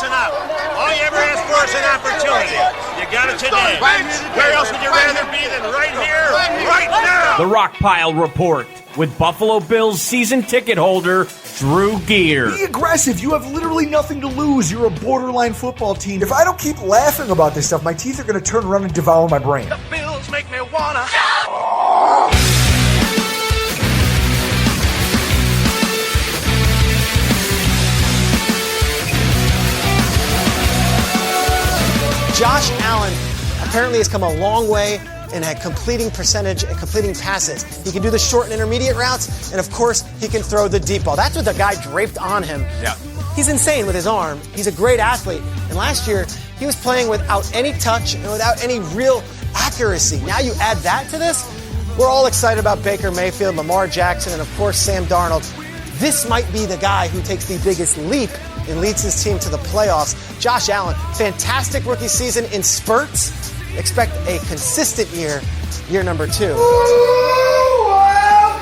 listen up. All you ever asked for is an opportunity. You got it today. Where else would you rather be than right here, right now? The Rockpile Report with Buffalo Bills season ticket holder Drew Gear. Be aggressive. You have literally nothing to lose. You're a borderline football team. If I don't keep laughing about this stuff, my teeth are going to turn around and devour my brain. The Bills make me wanna. Josh Allen apparently has come a long way in completing percentage and completing passes. He can do the short and intermediate routes, and of course, he can throw the deep ball. That's what the guy draped on him. Yeah. He's insane with his arm. He's a great athlete. And last year, he was playing without any touch and without any real accuracy. Now you add that to this, we're all excited about Baker Mayfield, Lamar Jackson, and of course, Sam Darnold. This might be the guy who takes the biggest leap and leads his team to the playoffs. Josh Allen, fantastic rookie season in spurts. Expect a consistent year number 2.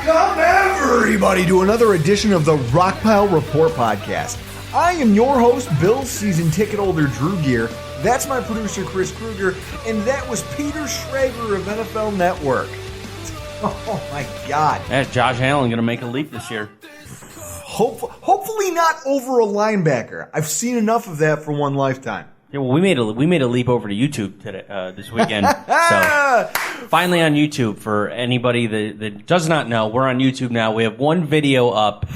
Welcome, everybody, to another edition of the Rockpile Report podcast. I am your host, Bills season ticket holder Drew Gear. That's my producer, Chris Kruger, and that was Peter Schrager of NFL Network. Oh, my God. Yeah, Josh Allen going to make a leap this year. Hopefully not over a linebacker. I've seen enough of that for one lifetime. Yeah, well, we made a leap over to YouTube today, this weekend. So finally on YouTube, for anybody that does not know, we're on YouTube now. We have one video up.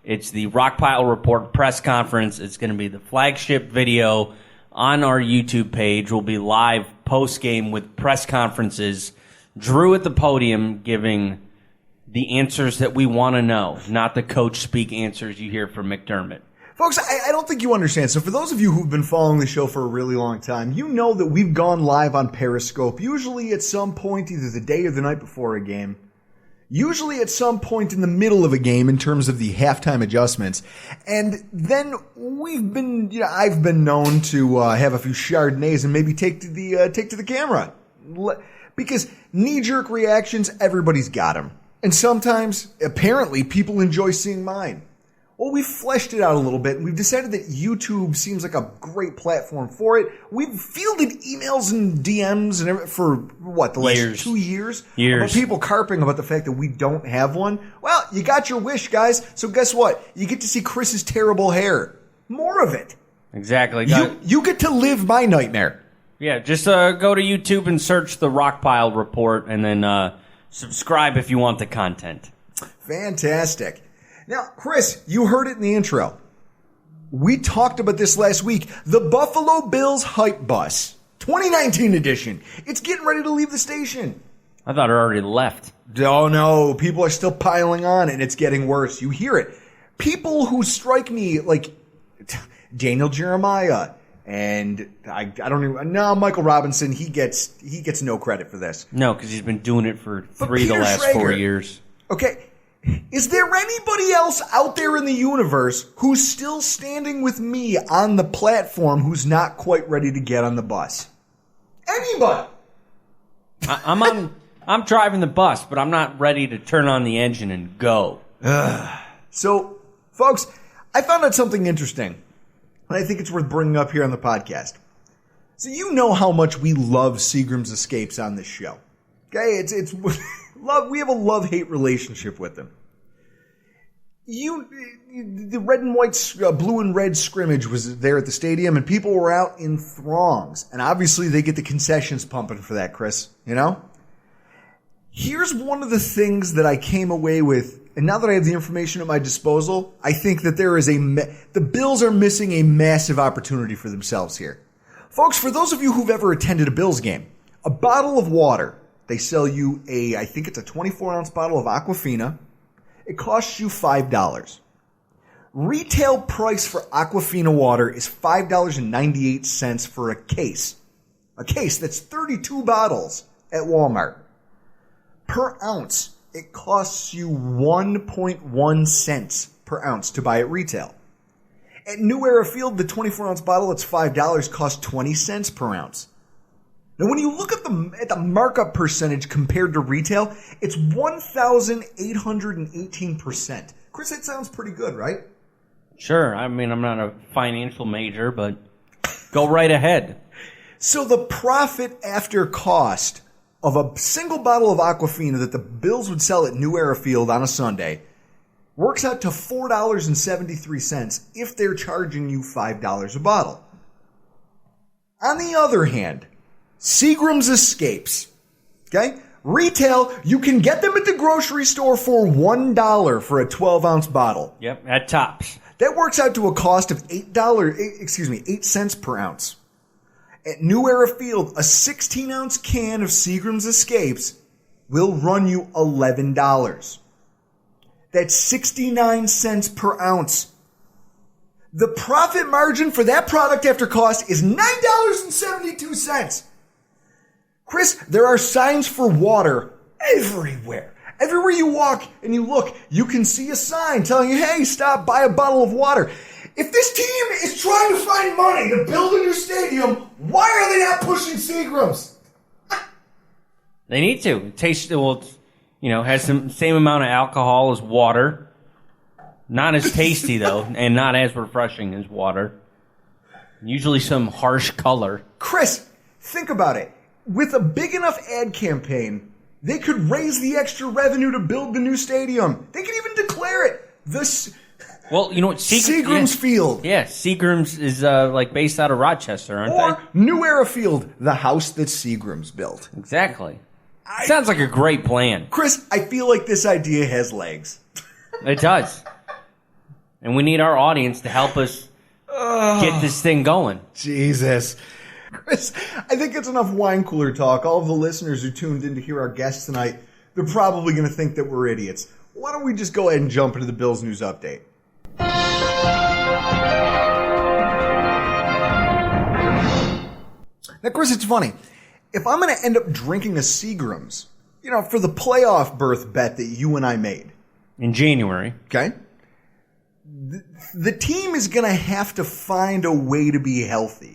It's the Rockpile Report press conference. It's going to be the flagship video on our YouTube page. We'll be live post game with press conferences. Drew at the podium giving the answers that we want to know, not the coach speak answers you hear from McDermott. Folks, I don't think you understand. So for those of you who've been following the show for a really long time, you know that we've gone live on Periscope, usually at some point, either the day or the night before a game, usually at some point in the middle of a game in terms of the halftime adjustments. And then I've been known to have a few Chardonnays and maybe take to the camera. Because knee-jerk reactions, everybody's got them. And sometimes, apparently, people enjoy seeing mine. Well, we've fleshed it out a little bit, and we've decided that YouTube seems like a great platform for it. We've fielded emails and DMs and for, the last 2 years? About people carping about the fact that we don't have one. Well, you got your wish, guys. So guess what? You get to see Chris's terrible hair. More of it. Exactly. You get to live my nightmare. Yeah, just go to YouTube and search the Rockpile Report, and then subscribe if you want the content. Fantastic. Now, Chris, you heard it in the intro. We talked about this last week. The Buffalo Bills Hype Bus, 2019 edition. It's getting ready to leave the station. I thought it already left. Oh, no. People are still piling on, and it's getting worse. You hear it. People who strike me like Daniel Jeremiah and Michael Robinson, he gets no credit for this. No, because he's been doing it for the last Schrager, 4 years. Okay. Is there anybody else out there in the universe who's still standing with me on the platform who's not quite ready to get on the bus? Anybody? I'm driving the bus, but I'm not ready to turn on the engine and go. So, folks, I found out something interesting, and I think it's worth bringing up here on the podcast. So you know how much we love Seagram's Escapes on this show. Okay, it's love. We have a love-hate relationship with them. The red and white, blue and red scrimmage was there at the stadium, and people were out in throngs. And obviously, they get the concessions pumping for that, Chris. You know. Here's one of the things that I came away with, and now that I have the information at my disposal, I think that the Bills are missing a massive opportunity for themselves here, folks. For those of you who've ever attended a Bills game, a bottle of water. They sell you I think it's a 24-ounce bottle of Aquafina. It costs you $5. Retail price for Aquafina water is $5.98 for a case. A case that's 32 bottles at Walmart. Per ounce, it costs you 1.1 cents per ounce to buy at retail. At New Era Field, the 24-ounce bottle that's $5 costs 20 cents per ounce. Now, when you look at the markup percentage compared to retail, it's 1,818%. Chris, that sounds pretty good, right? Sure. I mean, I'm not a financial major, but Go right ahead. So the profit after cost of a single bottle of Aquafina that the Bills would sell at New Era Field on a Sunday works out to $4.73 if they're charging you $5 a bottle. On the other hand, Seagram's Escapes, okay? Retail, you can get them at the grocery store for $1 for a 12-ounce bottle. Yep, at tops. That works out to a cost of $8 cents per ounce. At New Era Field, a 16-ounce can of Seagram's Escapes will run you $11. That's 69 cents per ounce. The profit margin for that product after cost is $9.72. Chris, there are signs for water everywhere. Everywhere you walk and you look, you can see a sign telling you, hey, stop, buy a bottle of water. If this team is trying to find money to build a new stadium, why are they not pushing Seagram's? They need to. It tastes, well, has the same amount of alcohol as water. Not as tasty, though, and not as refreshing as water. Usually some harsh color. Chris, think about it. With a big enough ad campaign, they could raise the extra revenue to build the new stadium. They could even declare it Well, you know what? Seagram's Field. Yeah, Seagram's is based out of Rochester, aren't Or they? New Era Field, the house that Seagram's built. Exactly. Sounds like a great plan. Chris, I feel like this idea has legs. It does. And we need our audience to help us get this thing going. Jesus. Chris, I think it's enough wine cooler talk. All of the listeners who tuned in to hear our guests tonight, they're probably going to think that we're idiots. Why don't we just go ahead and jump into the Bills news update? Now, Chris, it's funny. If I'm going to end up drinking a Seagram's, for the playoff berth bet that you and I made. In January. Okay? The team is going to have to find a way to be healthy.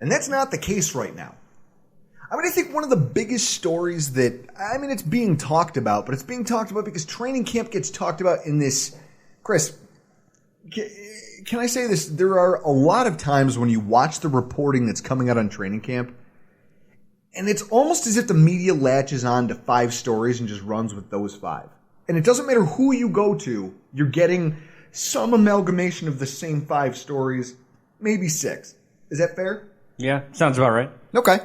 And that's not the case right now. I think one of the biggest stories it's being talked about, but it's being talked about because training camp gets talked about in this. Chris, can I say this? There are a lot of times when you watch the reporting that's coming out on training camp, and it's almost as if the media latches on to 5 stories and just runs with those 5. And it doesn't matter who you go to, you're getting some amalgamation of the same 5 stories, maybe 6. Is that fair? Yeah, sounds about right. Okay.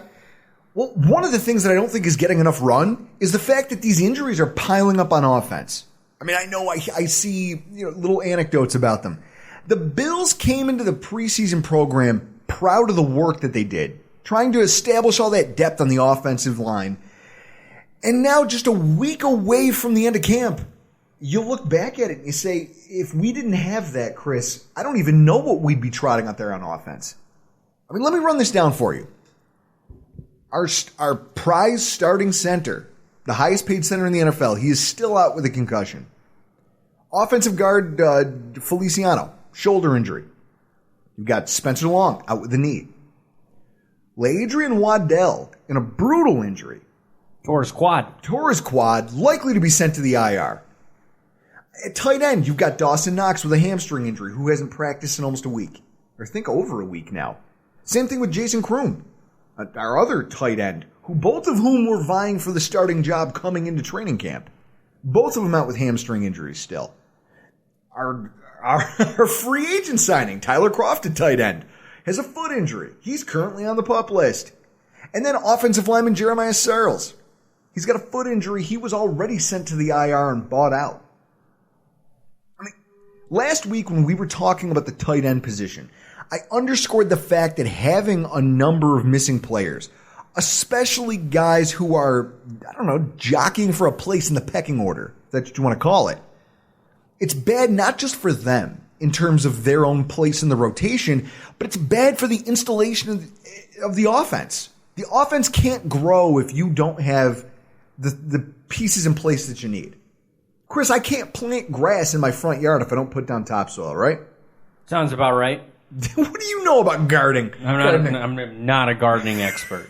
Well, one of the things that I don't think is getting enough run is the fact that these injuries are piling up on offense. I know I see little anecdotes about them. The Bills came into the preseason program proud of the work that they did, trying to establish all that depth on the offensive line. And now, just a week away from the end of camp, you look back at it and you say, if we didn't have that, Chris, I don't even know what we'd be trotting out there on offense. Let me run this down for you. Our prize starting center, the highest paid center in the NFL, he is still out with a concussion. Offensive guard Feliciano, shoulder injury. You've got Spencer Long out with a knee. LaAdrian Waddell in a brutal injury. Tore his quad, likely to be sent to the IR. At tight end, you've got Dawson Knox with a hamstring injury who hasn't practiced in almost a week. Or I think over a week now. Same thing with Jason Kroom, our other tight end, both of whom were vying for the starting job coming into training camp. Both of them out with hamstring injuries still. Our free agent signing, Tyler Croft at tight end, has a foot injury. He's currently on the PUP list. And then offensive lineman Jeremiah Searles. He's got a foot injury. He was already sent to the IR and bought out. Last week when we were talking about the tight end position, I underscored the fact that having a number of missing players, especially guys who are, jockeying for a place in the pecking order, if that's what you want to call it, it's bad not just for them in terms of their own place in the rotation, but it's bad for the installation of the offense. The offense can't grow if you don't have the pieces in place that you need. Chris, I can't plant grass in my front yard if I don't put down topsoil, right? Sounds about right. What do you know about gardening? I'm not a gardening expert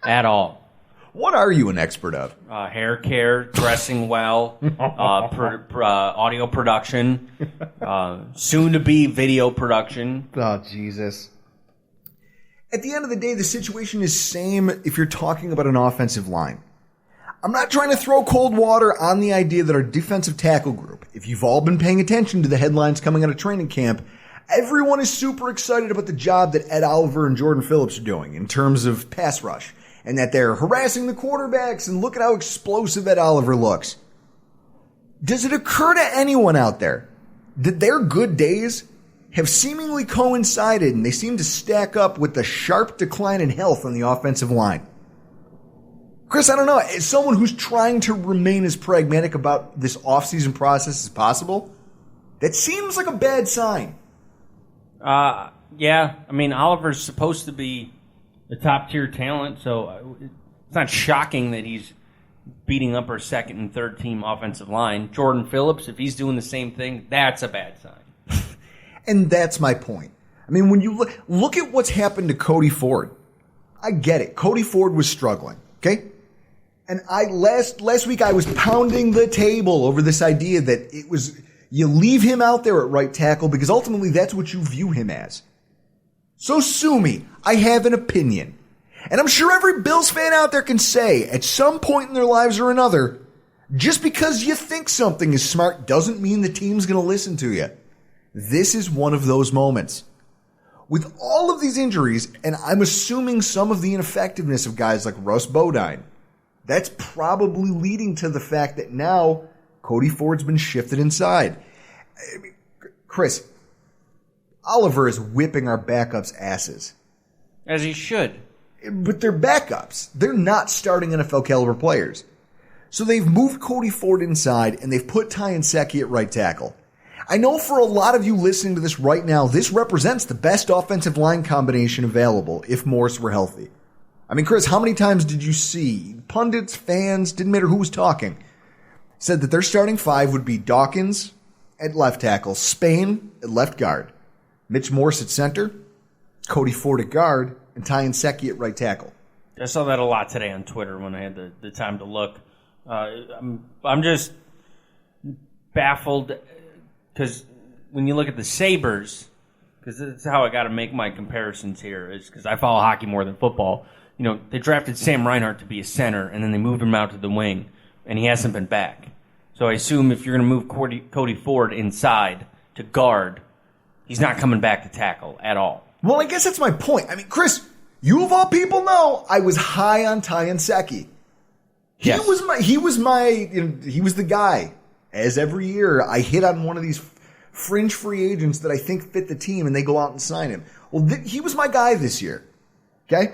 at all. What are you an expert of? Hair care, dressing well, audio production, soon-to-be video production. Oh, Jesus. At the end of the day, the situation is same if you're talking about an offensive line. I'm not trying to throw cold water on the idea that our defensive tackle group, if you've all been paying attention to the headlines coming out of training camp, everyone is super excited about the job that Ed Oliver and Jordan Phillips are doing in terms of pass rush, and that they're harassing the quarterbacks, and look at how explosive Ed Oliver looks. Does it occur to anyone out there that their good days have seemingly coincided and they seem to stack up with the sharp decline in health on the offensive line? Chris, I don't know. As someone who's trying to remain as pragmatic about this offseason process as possible, that seems like a bad sign. Yeah. I mean, Oliver's supposed to be a top-tier talent, so it's not shocking that he's beating up our second and third team offensive line. Jordan Phillips, if he's doing the same thing, that's a bad sign. And that's my point. I mean, when you look at what's happened to Cody Ford, I get it. Cody Ford was struggling, okay? And last week I was pounding the table over this idea that it was, you leave him out there at right tackle because ultimately that's what you view him as. So sue me. I have an opinion. And I'm sure every Bills fan out there can say at some point in their lives or another, just because you think something is smart doesn't mean the team's going to listen to you. This is one of those moments. With all of these injuries, and I'm assuming some of the ineffectiveness of guys like Russ Bodine, that's probably leading to the fact that now Cody Ford's been shifted inside. I mean, Chris, Oliver is whipping our backups' asses. As he should. But they're backups. They're not starting NFL caliber players. So they've moved Cody Ford inside, and they've put Ty Nsekhe at right tackle. I know for a lot of you listening to this right now, this represents the best offensive line combination available if Morris were healthy. I mean, Chris, how many times did you see pundits, fans, didn't matter who was talking, said that their starting five would be Dawkins at left tackle, Spain at left guard, Mitch Morse at center, Cody Ford at guard, and Ty Nsekhe at right tackle. I saw that a lot today on Twitter when I had the time to look. I'm just baffled because when you look at the Sabres, because that's how I got to make my comparisons here, is because I follow hockey more than football. You know, they drafted Sam Reinhart to be a center, and then they moved him out to the wing, and he hasn't been back. So I assume if you're going to move Cody Ford inside to guard, he's not coming back to tackle at all. Well, I guess that's my point. I mean, Chris, you of all people know I was high on Ty Nsekhe. He was the guy. As every year, I hit on one of these fringe free agents that I think fit the team, and they go out and sign him. Well, he was my guy this year. Okay?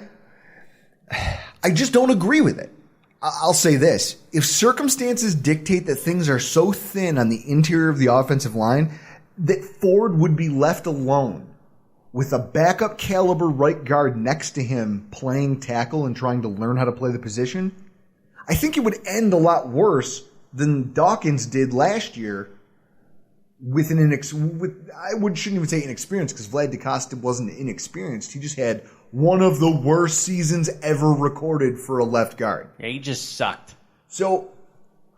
I just don't agree with it. I'll say this. If circumstances dictate that things are so thin on the interior of the offensive line that Ford would be left alone with a backup caliber right guard next to him playing tackle and trying to learn how to play the position, I think it would end a lot worse than Dawkins did last year with I shouldn't even say inexperienced because Vlad DeCosta wasn't inexperienced. He just had one of the worst seasons ever recorded for a left guard. Yeah, he just sucked. So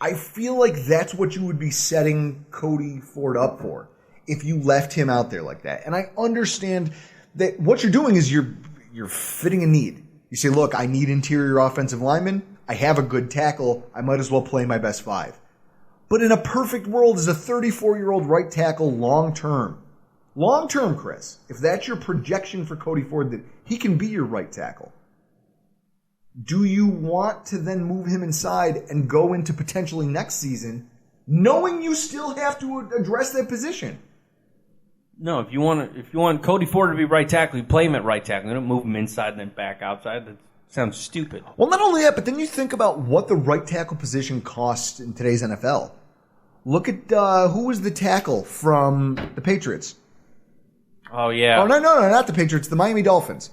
I feel like that's what you would be setting Cody Ford up for if you left him out there like that. And I understand that what you're doing is you're fitting a need. You say, look, I need interior offensive linemen. I have a good tackle. I might as well play my best five. But in a perfect world, as a 34-year-old right tackle long-term, Chris, if that's your projection for Cody Ford, that he can be your right tackle, do you want to then move him inside and go into potentially next season knowing you still have to address that position? No, if you want Cody Ford to be right tackle, you play him at right tackle. You don't move him inside and then back outside. That sounds stupid. Well, not only that, but then you think about what the right tackle position costs in today's NFL. Look at who was the tackle from the Patriots. Oh, yeah. Oh, no, not the Patriots. The Miami Dolphins.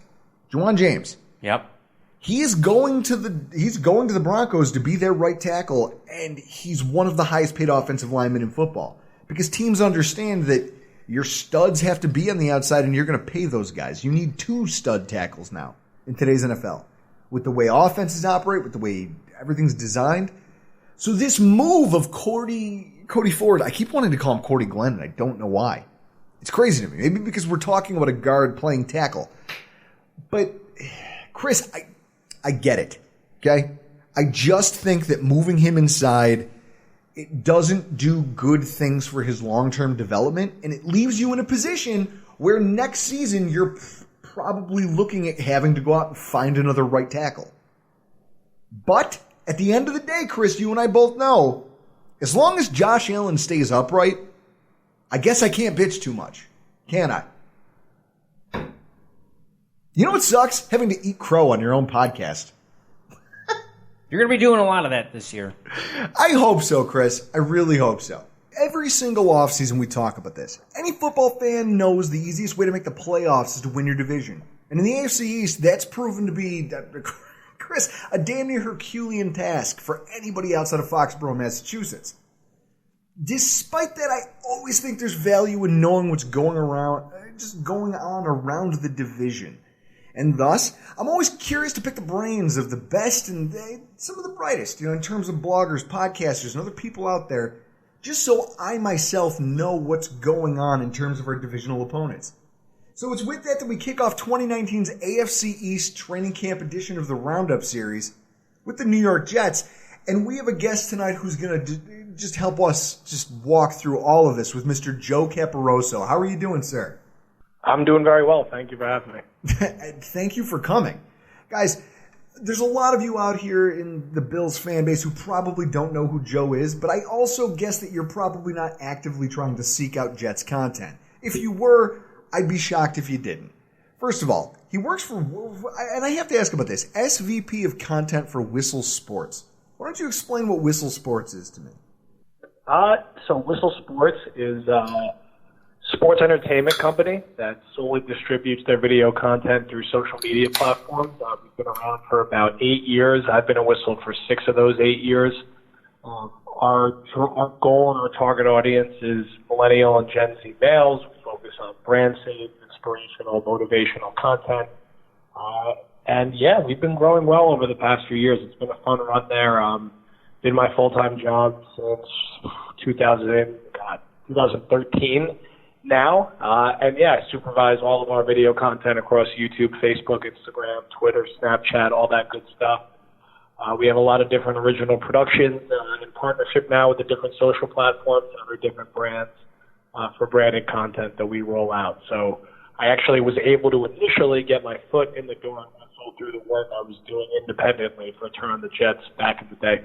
Juwan James. Yep. He's going to the Broncos to be their right tackle, and he's one of the highest paid offensive linemen in football. Because teams understand that your studs have to be on the outside, and you're going to pay those guys. You need 2 stud tackles now in today's NFL. With the way offenses operate, with the way everything's designed. So this move of Cody Ford, I keep wanting to call him Cordy Glenn, and I don't know why. It's crazy to me. Maybe because we're talking about a guard playing tackle. But, Chris, I get it, okay? I just think that moving him inside, it doesn't do good things for his long-term development, and it leaves you in a position where next season you're probably looking at having to go out and find another right tackle. But at the end of the day, Chris, you and I both know, as long as Josh Allen stays upright, I guess I can't bitch too much, can I? You know what sucks? Having to eat crow on your own podcast. You're going to be doing a lot of that this year. I hope so, Chris. I really hope so. Every single offseason we talk about this. Any football fan knows the easiest way to make the playoffs is to win your division. And in the AFC East, that's proven to be, Chris, a damn near Herculean task for anybody outside of Foxborough, Massachusetts. Despite that, I always think there's value in knowing what's going on around the division. And thus, I'm always curious to pick the brains of the best and some of the brightest, in terms of bloggers, podcasters, and other people out there, just so I myself know what's going on in terms of our divisional opponents. So it's with that we kick off 2019's AFC East Training Camp edition of the Roundup series with the New York Jets. And we have a guest tonight who's going to just help us just walk through all of this with Mr. Joe Caporoso. How are you doing, sir? I'm doing very well. Thank you for having me. Thank you for coming. Guys, there's a lot of you out here in the Bills fan base who probably don't know who Joe is, but I also guess that you're probably not actively trying to seek out Jets content. If you were, I'd be shocked if you didn't. First of all, he works for, and I have to ask about this, SVP of Content for Whistle Sports. Why don't you explain what Whistle Sports is to me? So Whistle Sports is a sports entertainment company that solely distributes their video content through social media platforms. We've been around for about 8 years. I've been a Whistle for 6 of those 8 years. Our goal and our target audience is millennial and Gen Z males. We focus on brand safe, inspirational, motivational content. And yeah, we've been growing well over the past few years. It's been a fun run there. Been my full-time job since 2013 now. And yeah, I supervise all of our video content across YouTube, Facebook, Instagram, Twitter, Snapchat, all that good stuff. We have a lot of different original productions in partnership now with the different social platforms and other different brands for branded content that we roll out. So I actually was able to initially get my foot in the door and whistle through the work I was doing independently for Turn on the Jets back in the day.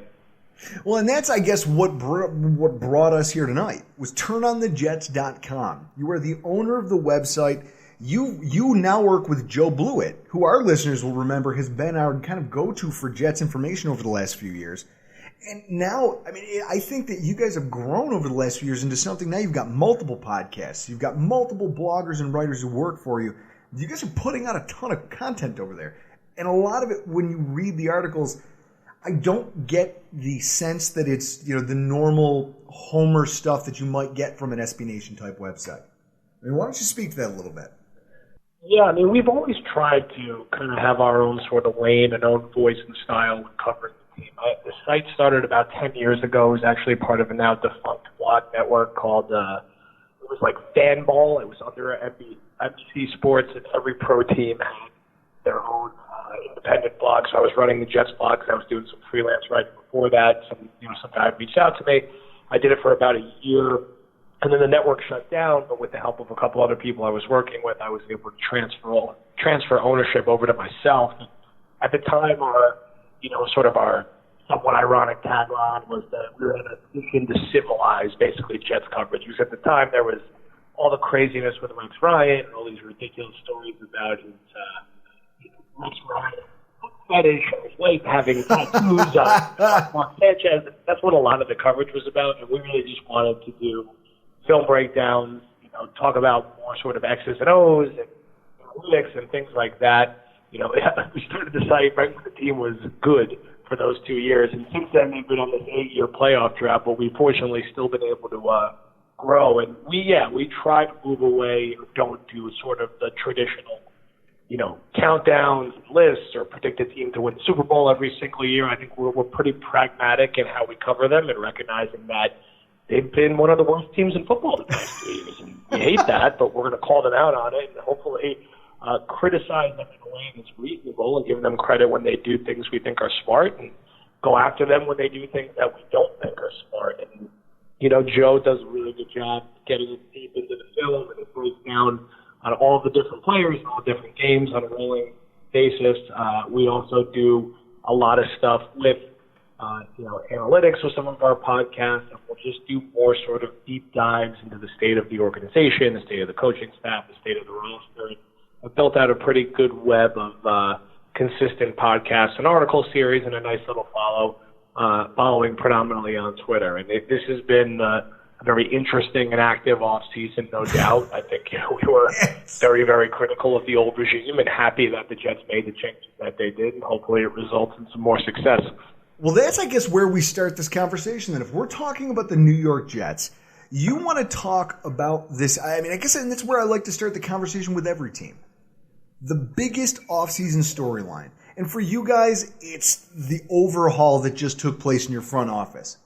Well, and that's, I guess, what brought us here tonight was turnonthejets.com. You are the owner of the website. You now work with Joe Blewett, who our listeners will remember has been our kind of go-to for Jets information over the last few years. And now, I mean, I think that you guys have grown over the last few years into something. Now you've got multiple podcasts. You've got multiple bloggers and writers who work for you. You guys are putting out a ton of content over there. And a lot of it, when you read the articles, I don't get the sense that it's, the normal Homer stuff that you might get from an SB Nation type website. I mean, why don't you speak to that a little bit? Yeah, I mean, we've always tried to kind of have our own sort of lane and own voice and style when covering the team. The site started about 10 years ago. It was actually part of a now defunct blog network called, it was like Fanball. It was under NBC Sports, and every pro team had their own independent blog. So I was running the Jets blog because I was doing some freelance writing before that. Some guy reached out to me. I did it for about a year. And then the network shut down, but with the help of a couple other people I was working with, I was able to transfer ownership over to myself. At the time, our somewhat ironic tagline was that we were in a position to civilize, basically, Jets coverage. Because at the time, there was all the craziness with Rex Ryan and all these ridiculous stories about his Rex Ryan fetish and his wife having tattoos on Mark Sanchez. That's what a lot of the coverage was about, and we really just wanted to do film breakdowns, talk about more sort of X's and O's and analytics and things like that. We started the site right when the team was good for those 2 years, and since then we've been on this 8-year playoff drought, but we've fortunately still been able to grow. And we try to move away or don't do sort of the traditional, countdowns, lists, or predict a team to win the Super Bowl every single year. I think we're pretty pragmatic in how we cover them and recognizing that they've been one of the worst teams in football the past 2 years. And we hate that, but we're going to call them out on it. And hopefully criticize them in a way that's reasonable and give them credit when they do things we think are smart, and go after them when they do things that we don't think are smart. And, Joe does a really good job getting deep into the film, and it breaks down on all the different players and all the different games on a rolling basis. We also do a lot of stuff with analytics with some of our podcasts, and we'll just do more sort of deep dives into the state of the organization, the state of the coaching staff, the state of the roster. I've built out a pretty good web of consistent podcasts and article series, and a nice little following predominantly on Twitter. And this has been a very interesting and active off season, no doubt. I think we were very, very critical of the old regime and happy that the Jets made the changes that they did, and hopefully it results in some more success. Well, that's, I guess, where we start this conversation. Then if we're talking about the New York Jets, you want to talk about this. I guess that's where I like to start the conversation with every team. The biggest offseason storyline. And for you guys, it's the overhaul that just took place in your front office.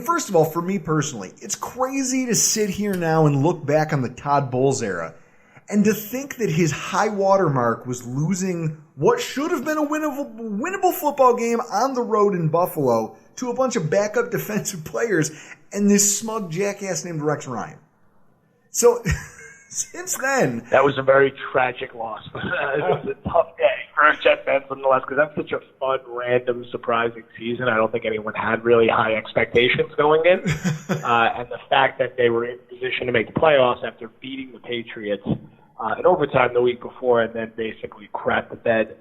First of all, for me personally, it's crazy to sit here now and look back on the Todd Bowles era and to think that his high water mark was losing what should have been a winnable football game on the road in Buffalo to a bunch of backup defensive players and this smug jackass named Rex Ryan. So, since then... That was a very tragic loss. It was a tough day for Jet fans nonetheless, because that's such a fun, random, surprising season. I don't think anyone had really high expectations going in. And the fact that they were in position to make the playoffs after beating the Patriots in overtime the week before and then basically crapped the bed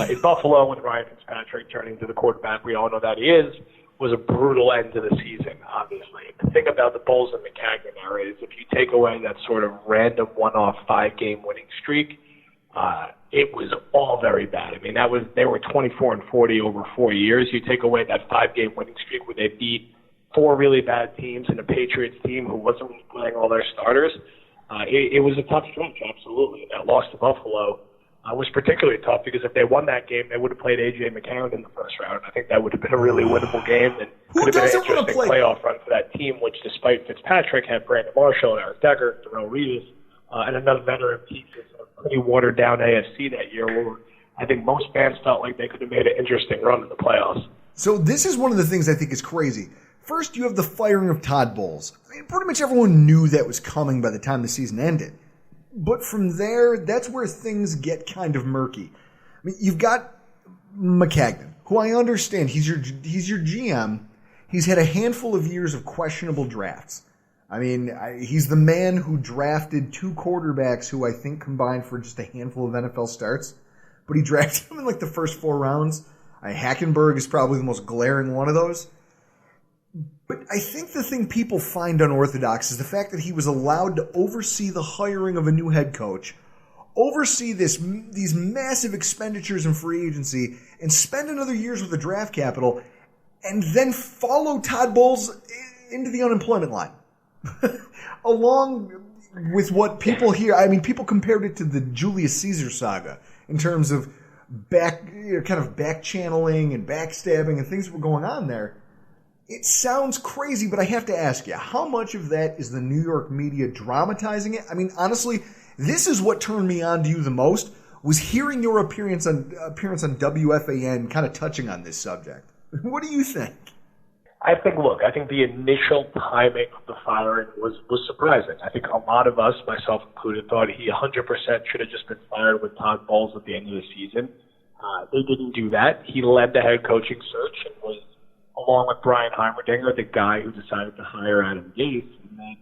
in Buffalo with Ryan Fitzpatrick turning to the quarterback we all know that he is, was a brutal end to the season, obviously. The thing about the Bulls and McCagnon era is if you take away that sort of random one-off 5-game winning streak, it was all very bad. They were 24-40 over 4 years. You take away that 5-game winning streak where they beat 4 really bad teams and a Patriots team who wasn't really playing all their starters. It was a tough stretch, absolutely. That loss to Buffalo was particularly tough because if they won that game, they would have played A.J. McCarron in the first round. I think that would have been a really winnable game and could have been an interesting playoff run for that team, which despite Fitzpatrick had Brandon Marshall and Eric Decker, Darrell Reeves, and another veteran pieces of a pretty watered-down AFC that year where I think most fans felt like they could have made an interesting run in the playoffs. So this is one of the things I think is crazy. First, you have the firing of Todd Bowles. Pretty much everyone knew that was coming by the time the season ended. But from there, that's where things get kind of murky. You've got McCagnon, who I understand, he's your GM. He's had a handful of years of questionable drafts. He's the man who drafted 2 quarterbacks who I think combined for just a handful of NFL starts. But he drafted them in the first 4 rounds. Hackenberg is probably the most glaring one of those. But I think the thing people find unorthodox is the fact that he was allowed to oversee the hiring of a new head coach, oversee these massive expenditures in free agency, and spend another years with the draft capital, and then follow Todd Bowles into the unemployment line. Along with what people hear, people compared it to the Julius Caesar saga in terms of back channeling and backstabbing and things that were going on there. It sounds crazy, but I have to ask you, how much of that is the New York media dramatizing it? Honestly, this is what turned me on to you the most, was hearing your appearance on WFAN kind of touching on this subject. What do you think? I think the initial timing of the firing was surprising. I think a lot of us, myself included, thought he 100% should have just been fired with Todd Bowles at the end of the season. They didn't do that. He led the head coaching search and was, along with Brian Heimerdinger, the guy who decided to hire Adam Gase. And then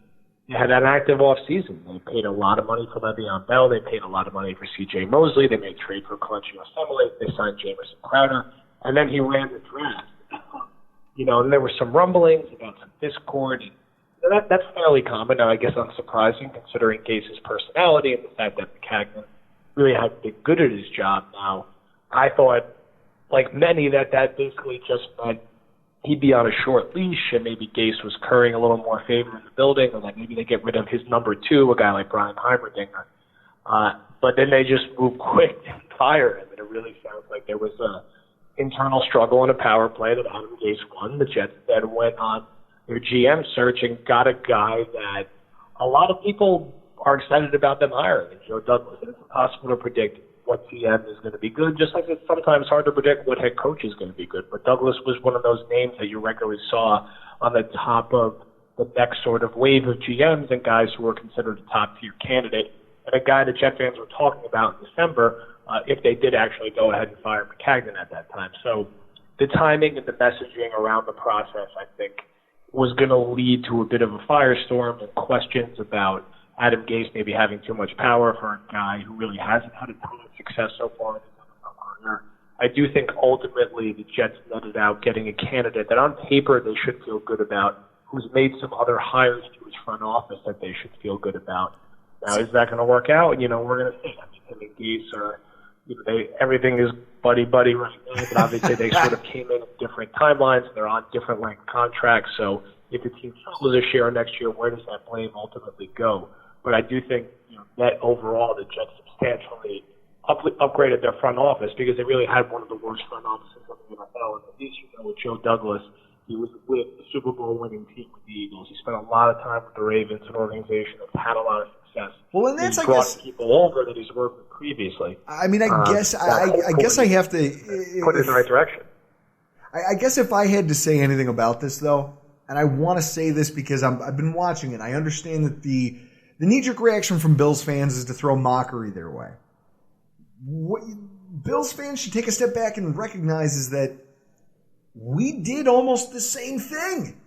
they had an active offseason. They paid a lot of money for Le'Veon Bell. They paid a lot of money for C.J. Mosley. They made trade for Colencio Assembly. They signed Jamison Crowder. And then he ran the draft. And there were some rumblings about some discord. And that's fairly common, I guess unsurprising, considering Gase's personality and the fact that McCagnon really hadn't been good at his job now. I thought, like many, that basically just meant he'd be on a short leash and maybe Gase was currying a little more favor in the building, or maybe they get rid of his number 2, a guy like Brian Heimerdinger. But then they just moved quick and fired him. And it really sounds like there was a internal struggle in a power play that Adam Gase won. The Jets then went on their GM search and got a guy that a lot of people are excited about them hiring Joe Douglas. It's impossible to predict what GM is going to be good, just like it's sometimes hard to predict what head coach is going to be good. But Douglas was one of those names that you regularly saw on the top of the next sort of wave of GMs and guys who were considered a top-tier candidate, and a guy that Jet fans were talking about in December if they did actually go ahead and fire McCagnon at that time. So the timing and the messaging around the process, I think, was going to lead to a bit of a firestorm and questions about Adam Gase maybe having too much power for a guy who really hasn't had a ton of success so far in his NFL career. I do think ultimately the Jets netted out getting a candidate that on paper they should feel good about, who's made some other hires to his front office that they should feel good about. Now, is that going to work out? We're going to see. I mean, him and Gase are, everything is buddy-buddy right now, but obviously they sort of came in at different timelines. They're on different length contracts. So if the team struggles this year or next year, where does that blame ultimately go? But I do think, that overall the Jets substantially upgraded their front office because they really had one of the worst front offices in the NFL. And at least, with Joe Douglas, he was with the Super Bowl winning team with the Eagles. He spent a lot of time with the Ravens, an organization that's had a lot of success. Well, and that's, he's brought people over that he's worked with previously. I mean, I guess I have to put it in the right direction. I guess if I had to say anything about this, though, and I want to say this because I've been watching it, I understand that the knee-jerk reaction from Bills fans is to throw mockery their way. What Bills fans should take a step back and recognize is that we did almost the same thing.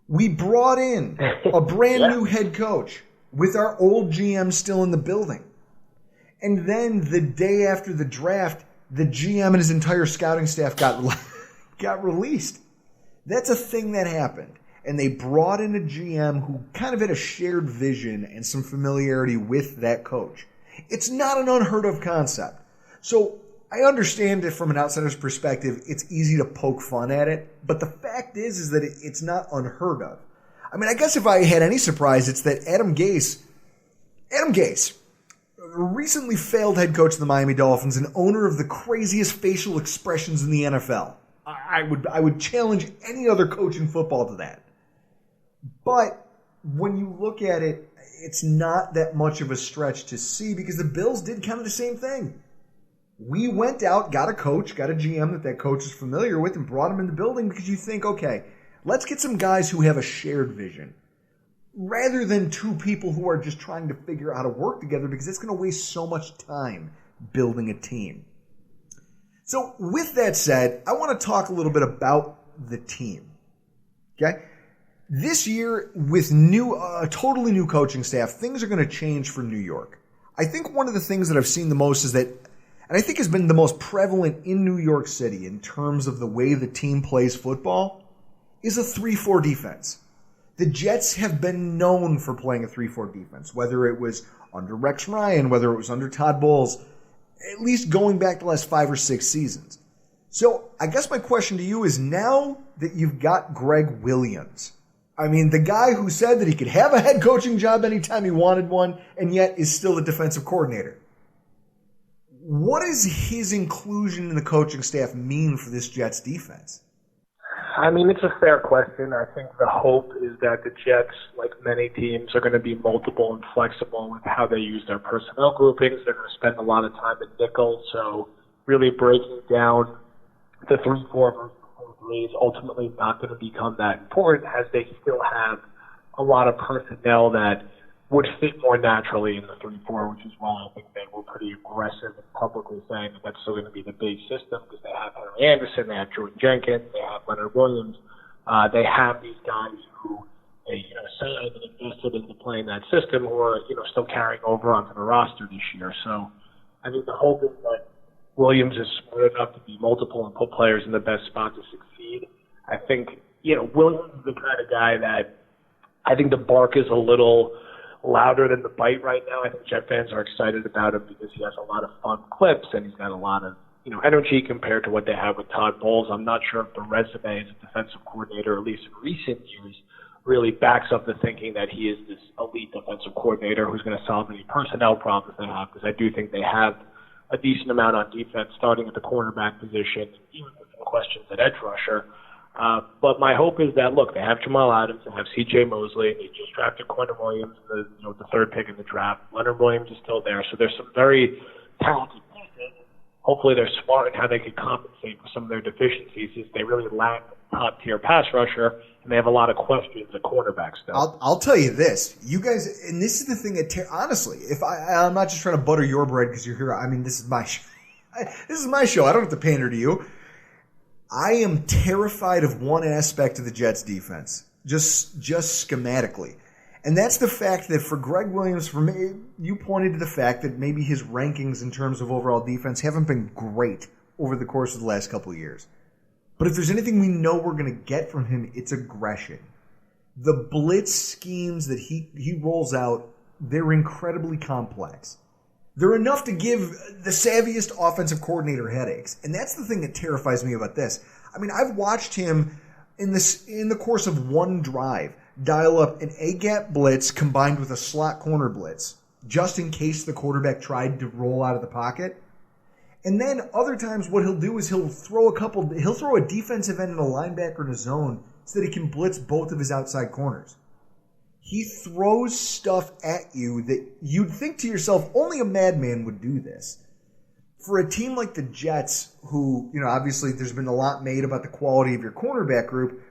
We brought in a brand new head coach with our old GM still in the building. And then the day after the draft, the GM and his entire scouting staff got released. That's a thing that happened. And they brought in a GM who kind of had a shared vision and some familiarity with that coach. It's not an unheard of concept. So I understand that from an outsider's perspective, it's easy to poke fun at it. But the fact is that it's not unheard of. I mean, I guess if I had any surprise, it's that Adam Gase, a recently failed head coach of the Miami Dolphins and owner of the craziest facial expressions in the NFL. I would challenge any other coach in football to that. But when you look at it, it's not that much of a stretch to see because the Bills did kind of the same thing. We went out, got a coach, got a GM that coach is familiar with, and brought him in the building because you think, okay, let's get some guys who have a shared vision rather than two people who are just trying to figure out how to work together because it's going to waste so much time building a team. So with that said, I want to talk a little bit about the team. Okay? This year, with a totally new coaching staff, things are going to change for New York. I think one of the things that I've seen the most is that, and I think has been the most prevalent in New York City in terms of the way the team plays football, is a 3-4 defense. The Jets have been known for playing a 3-4 defense, whether it was under Rex Ryan, whether it was under Todd Bowles, at least going back the last 5 or 6 seasons. So I guess my question to you is now that you've got Greg Williams, I mean, the guy who said that he could have a head coaching job anytime he wanted one and yet is still a defensive coordinator. What does his inclusion in the coaching staff mean for this Jets defense? I mean, it's a fair question. I think the hope is that the Jets, like many teams, are going to be multiple and flexible with how they use their personnel groupings. They're going to spend a lot of time at nickel, so really breaking down the 3-4 versus 4-3 is ultimately not going to become that important as they still have a lot of personnel that would fit more naturally in the 3-4, which is why I think they were pretty aggressive in publicly saying that that's still going to be the base system because they have Henry Anderson, they have Jordan Jenkins, they have Leonard Williams. They have these guys who they signed and invested into playing that system who are still carrying over onto the roster this year. So I think the hope is that Williams is smart enough to be multiple and put players in the best spot to succeed. I think Williams is the kind of guy that I think the bark is a little louder than the bite right now. I think Jet fans are excited about him because he has a lot of fun clips and he's got a lot of energy compared to what they have with Todd Bowles. I'm not sure if the resume as a defensive coordinator, at least in recent years, really backs up the thinking that he is this elite defensive coordinator who's going to solve any personnel problems they have, because I do think they have a decent amount on defense starting at the cornerback position, even with some questions at edge rusher. But my hope is that, look, they have Jamal Adams, they have C.J. Mosley, they just drafted Quentin Williams, the third pick in the draft. Leonard Williams is still there, so there's some very talented pieces. Hopefully they're smart in how they can compensate for some of their deficiencies, since they really lack a top-tier pass rusher, and they have a lot of questions at cornerback still. I'll tell you this. You guys, and this is the thing that, honestly, if I'm not just trying to butter your bread because you're here. I mean, this is my show. This is my show. I don't have to pander to you. I am terrified of one aspect of the Jets defense, just schematically. And that's the fact that for Greg Williams, for me, you pointed to the fact that maybe his rankings in terms of overall defense haven't been great over the course of the last couple of years. But if there's anything we know we're going to get from him, it's aggression. The blitz schemes that he rolls out, they're incredibly complex. They're enough to give the savviest offensive coordinator headaches. And that's the thing that terrifies me about this. I mean, I've watched him in the course of one drive dial up an A-gap blitz combined with a slot corner blitz, just in case the quarterback tried to roll out of the pocket. And then other times what he'll do is he'll throw a defensive end and a linebacker in a zone so that he can blitz both of his outside corners. He throws stuff at you that you'd think to yourself, only a madman would do this. For a team like the Jets, who, obviously there's been a lot made about the quality of your cornerback group,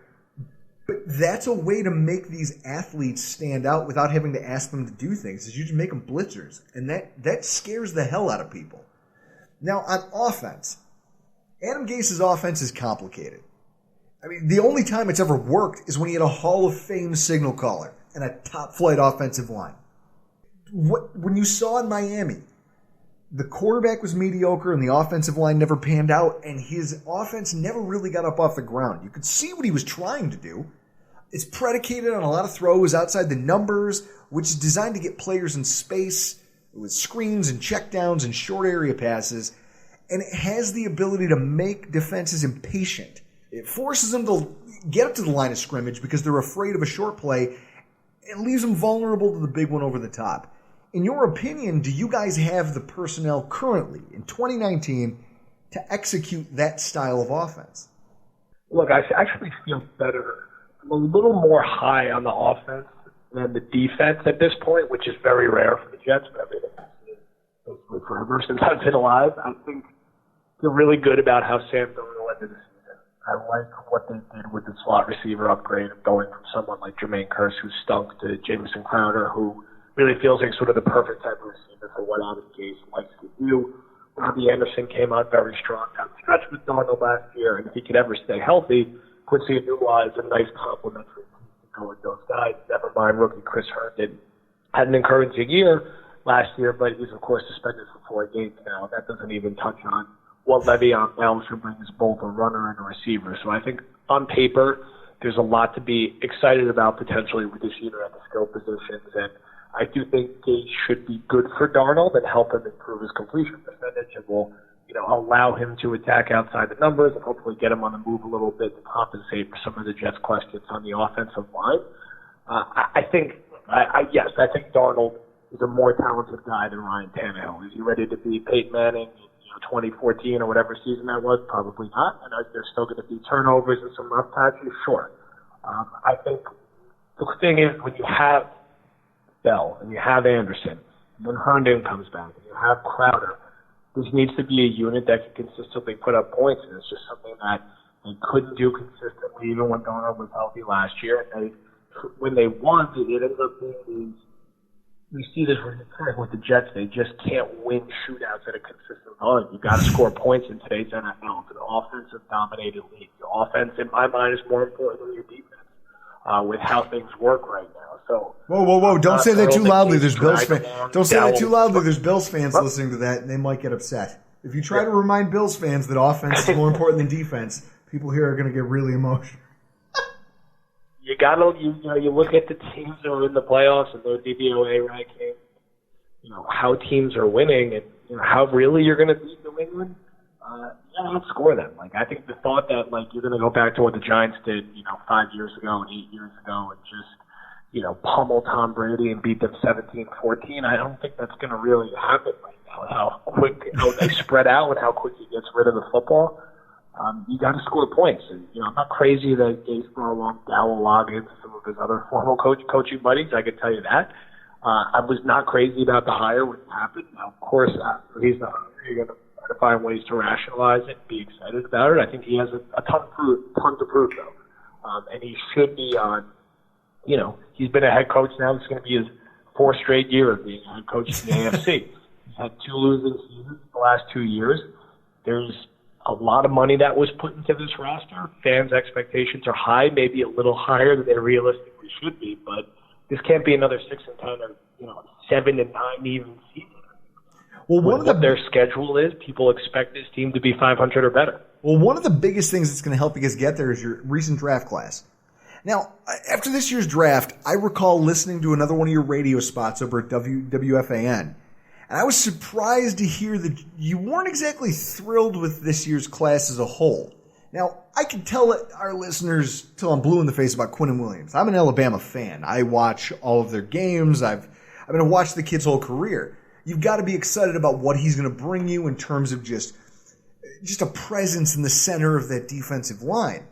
but that's a way to make these athletes stand out without having to ask them to do things, is you just make them blitzers. And that scares the hell out of people. Now, on offense, Adam Gase's offense is complicated. I mean, the only time it's ever worked is when he had a Hall of Fame signal caller and a top-flight offensive line. When you saw in Miami, the quarterback was mediocre and the offensive line never panned out, and his offense never really got up off the ground. You could see what he was trying to do. It's predicated on a lot of throws outside the numbers, which is designed to get players in space with screens and checkdowns and short area passes, and it has the ability to make defenses impatient. It forces them to get up to the line of scrimmage because they're afraid of a short play. It leaves them vulnerable to the big one over the top. In your opinion, do you guys have the personnel currently in 2019 to execute that style of offense? Look, I actually feel better. I'm a little more high on the offense than the defense at this point, which is very rare for the Jets, but everything basically forever since I've been alive. I think they're really good about how Sam Darnold ended the season. I like what they did with the slot receiver upgrade of going from someone like Jermaine Kearse, who stunk, to Jamison Crowder, who really feels like sort of the perfect type of receiver for what Adam Gase likes to do. Robbie Anderson came out very strong down the stretch with Darnold last year, and if he could ever stay healthy, Quincy Enunwa is a nice complementary to go with those guys. Never mind rookie Chris Herndon had an encouraging year last year, but he's of course suspended for 4 games now. That doesn't even touch on what Le'Veon Bell should bring is both a runner and a receiver. So I think on paper, there's a lot to be excited about potentially with this year at the skill positions. And I do think Gase should be good for Darnold and help him improve his completion percentage, and will, allow him to attack outside the numbers and hopefully get him on the move a little bit to compensate for some of the Jets' questions on the offensive line. I think Darnold is a more talented guy than Ryan Tannehill. Is he ready to be Peyton Manning? 2014 or whatever season that was, probably not. And there's still going to be turnovers and some rough patches, sure. I think the thing is, when you have Bell and you have Anderson, and then Herndon comes back, and you have Crowder, this needs to be a unit that can consistently put up points, and it's just something that they couldn't do consistently even when Darnold was healthy last year. And when they won, it ended up being these. We see this with the Jets. They just can't win shootouts at a consistent volume. You've got to score points in today's NFL. It's an offensive-dominated league. The offense, in my mind, is more important than your defense with how things work right now. So, whoa! Don't say that too loudly. There's Bills fans. Don't say that too loudly. There's Bills fans listening to that, and they might get upset. If you try to remind Bills fans that offense is more important than defense, people here are going to get really emotional. You look at the teams that are in the playoffs and their DVOA ranking, how teams are winning, and how really you're going to beat New England. Outscore them. I think the thought that you're going to go back to what the Giants did, 5 years ago and 8 years ago, and just pummel Tom Brady and beat them 17-14. I don't think that's going to really happen right now. How they spread out and how quick he gets rid of the football. you got to score points. And, I'm not crazy that Gates brought along Dowell Loggins, some of his other former coaching buddies. I can tell you that. I was not crazy about the hire when it happened. Now, of course, he's not. You're going to try to find ways to rationalize it and be excited about it. I think he has a ton to prove, though. And he should be on, he's been a head coach now. This is going to be his fourth straight year of being a head coach in the AFC. He's had 2 losing seasons the last 2 years. There's a lot of money that was put into this roster. Fans' expectations are high, maybe a little higher than they realistically should be, but this can't be another 6-10 or 7-9 even season. Well, what their schedule is, people expect this team to be 500 or better. Well, one of the biggest things that's going to help you guys get there is your recent draft class. Now, after this year's draft, I recall listening to another one of your radio spots over at WFAN, and I was surprised to hear that you weren't exactly thrilled with this year's class as a whole. Now, I can tell our listeners till I'm blue in the face about Quinnen Williams. I'm an Alabama fan. I watch all of their games. I've been watching the kid's whole career. You've got to be excited about what he's going to bring you in terms of just a presence in the center of that defensive line.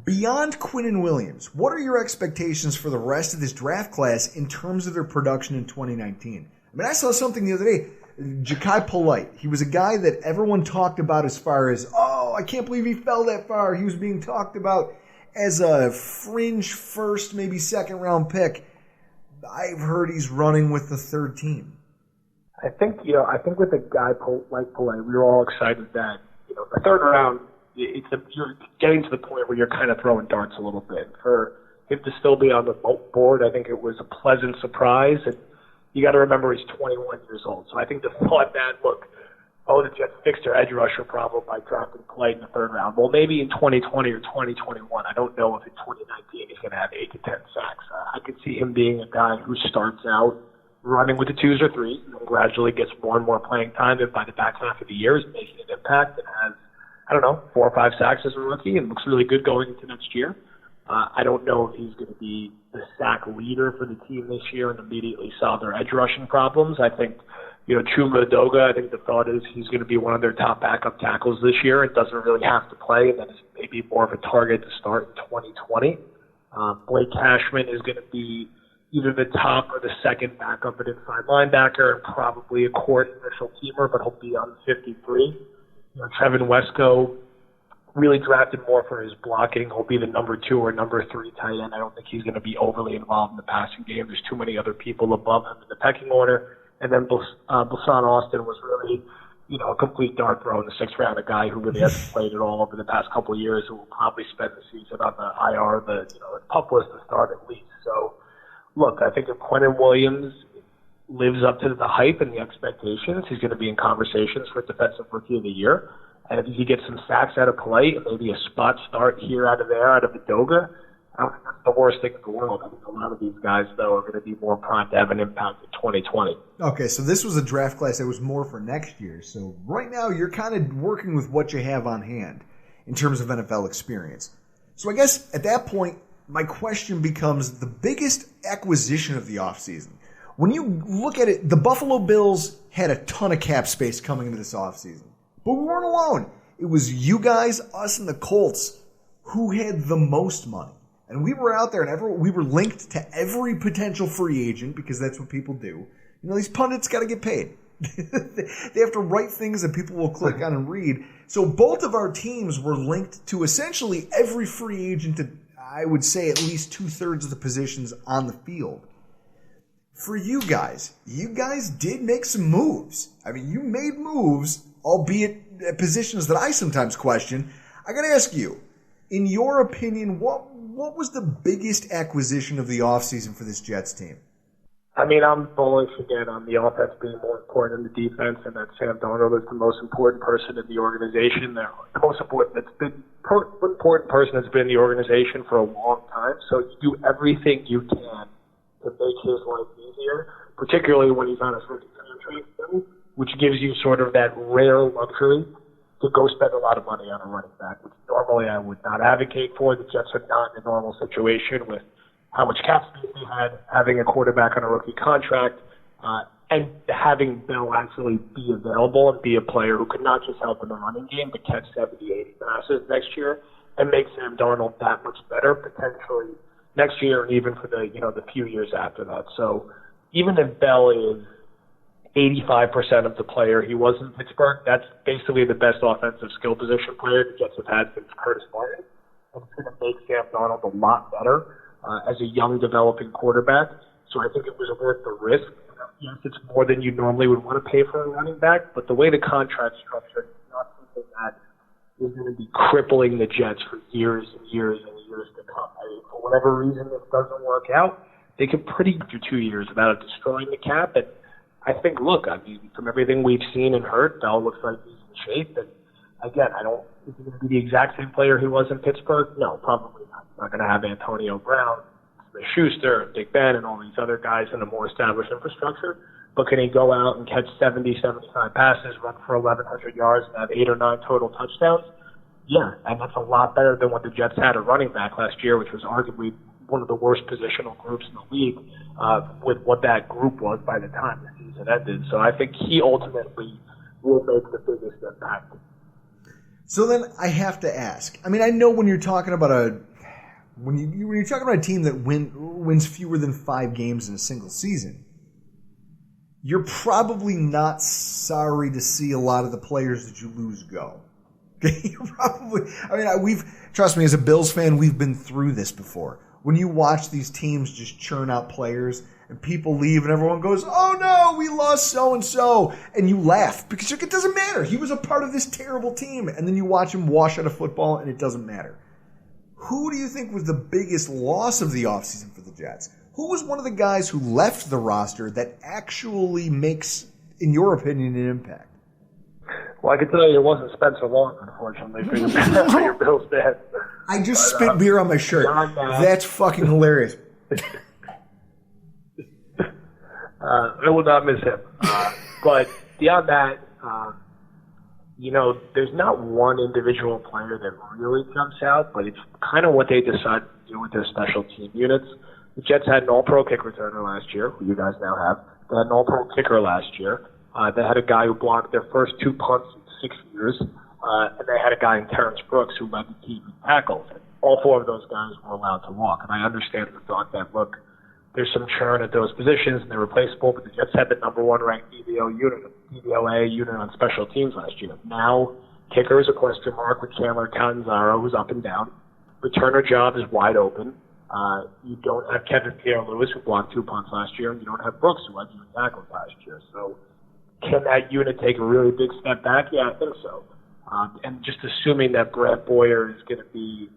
Beyond Quinnen Williams, what are your expectations for the rest of this draft class in terms of their production in 2019? I mean, I saw something the other day. Ja'Kai Polite, he was a guy that everyone talked about as far as, I can't believe he fell that far. He was being talked about as a fringe first, maybe second round pick. I've heard he's running with the third team. I think with a guy like Polite, we were all excited that, the third round, you're getting to the point where you're kind of throwing darts a little bit. For him to still be on the board, I think it was a pleasant surprise. And you got to remember he's 21 years old. So I think the thought that, the Jets fixed their edge rusher problem by drafting Polite in the third round. Well, maybe in 2020 or 2021. I don't know if in 2019 he's going to have 8 to 10 sacks. I could see him being a guy who starts out running with the 2s or 3s and then gradually gets more and more playing time, and by the back half of the year is making an impact and has, 4 or 5 sacks as a rookie and looks really good going into next year. I don't know if he's going to be the sack leader for the team this year and immediately solve their edge rushing problems. I think, Chuma Edoga, I think the thought is he's going to be one of their top backup tackles this year and doesn't really have to play, and then is maybe more of a target to start in 2020. Blake Cashman is going to be either the top or the second backup at inside linebacker and probably a core initial teamer, but he'll be on 53. Trevin Wesco, really drafted more for his blocking. He'll be the number 2 or number 3 tight end. I don't think he's going to be overly involved in the passing game. There's too many other people above him in the pecking order. And then Busan Austin was really, a complete dart throw in the 6th round, a guy who really hasn't played at all over the past couple of years, who will probably spend the season on the IR, the pup list to start at least. So, look, I think if Quinnen Williams lives up to the hype and the expectations, he's going to be in conversations for Defensive Rookie of the Year. And if he gets some sacks out of Polite and maybe a spot start here out of there, out of Edoga, I don't think that's the worst thing in the world. I think a lot of these guys, though, are going to be more primed to have an impact in 2020. Okay, so this was a draft class that was more for next year. So right now you're kind of working with what you have on hand in terms of NFL experience. So I guess at that point, my question becomes the biggest acquisition of the offseason. When you look at it, the Buffalo Bills had a ton of cap space coming into this offseason. But we weren't alone. It was you guys, us, and the Colts who had the most money. And we were out there and we were linked to every potential free agent because that's what people do. These pundits got to get paid. They have to write things that people will click on and read. So both of our teams were linked to essentially every free agent at, I would say, at least 2/3 of the positions on the field. For you guys did make some moves. I mean, you made moves, albeit at positions that I sometimes question. I got to ask you, in your opinion, what was the biggest acquisition of the offseason for this Jets team? I mean, I'm bullish again on the offense being more important than the defense, and that Sam Darnold is the most important person in the organization. The most important person that's been in the organization for a long time. So you do everything you can to make his life easier, particularly when he's on his rookie contract, which gives you sort of that rare luxury to go spend a lot of money on a running back, which normally I would not advocate for. The Jets are not in a normal situation with how much cap space they had, having a quarterback on a rookie contract. and having Bell actually be available and be a player who could not just help in the running game, but catch 70, 80 passes next year and make Sam Darnold that much better potentially next year and even for the few years after that. So even if Bell is 85% of the player he was in Pittsburgh, that's basically the best offensive skill position player the Jets have had since Curtis Martin. And it's going to make Sam Darnold a lot better as a young developing quarterback. So I think it was worth the risk. Yes, it's more than you normally would want to pay for a running back, but the way the contract's structured, it's not something that is going to be crippling the Jets for years and years and years to come. I mean, for whatever reason this doesn't work out, they could pretty do 2 years without it destroying the cap. And I think, look, I mean, from everything we've seen and heard, Bell looks like he's in shape. And again, is he going to be the exact same player he was in Pittsburgh? No, probably not. He's not going to have Antonio Brown, Schuster, Big Ben, and all these other guys in a more established infrastructure. But can he go out and catch 70, 75 passes, run for 1,100 yards, and have 8 or 9 total touchdowns? Yeah, and that's a lot better than what the Jets had at running back last year, which was arguably one of the worst positional groups in the league with what that group was by the time the season ended. So I think he ultimately will make the biggest impact. So then I have to ask. I mean, I know when you're talking about when you're talking about a team that wins fewer than 5 games in a single season, you're probably not sorry to see a lot of the players that you lose go. Okay, you're probably. I mean, trust me, as a Bills fan, we've been through this before. When you watch these teams just churn out players and people leave and everyone goes, "Oh no, we lost so and so," and you laugh because it doesn't matter. He was a part of this terrible team, and then you watch him wash out of football, and it doesn't matter. Who do you think was the biggest loss of the offseason for the Jets? Who was one of the guys who left the roster that actually makes, in your opinion, an impact? Well, I can tell you it wasn't Spencer Long, unfortunately, for your Bills fan. I just spit beer on my shirt. That's fucking hilarious. I will not miss him. But beyond that, there's not one individual player that really jumps out, but it's kind of what they decide to do with their special team units. The Jets had an all-pro kick returner last year, who you guys now have. They had an all-pro kicker last year. They had a guy who blocked their first 2 punts in 6 years. And they had a guy in Terrence Brooks who led the team in tackles. And all 4 of those guys were allowed to walk. And I understand the thought that, look, there's some churn at those positions and they're replaceable, but the Jets had the number 1 ranked DVOA unit on special teams last year. Now, kicker is a question mark with Chandler Catanzaro, who's up and down. Returner job is wide open. You don't have Kevin Pierre-Louis, who blocked 2 punts last year, and you don't have Brooks, who led you in tackles last year. So can that unit take a really big step back? Yeah, I think so. And just assuming that Brett Boyer is going to be,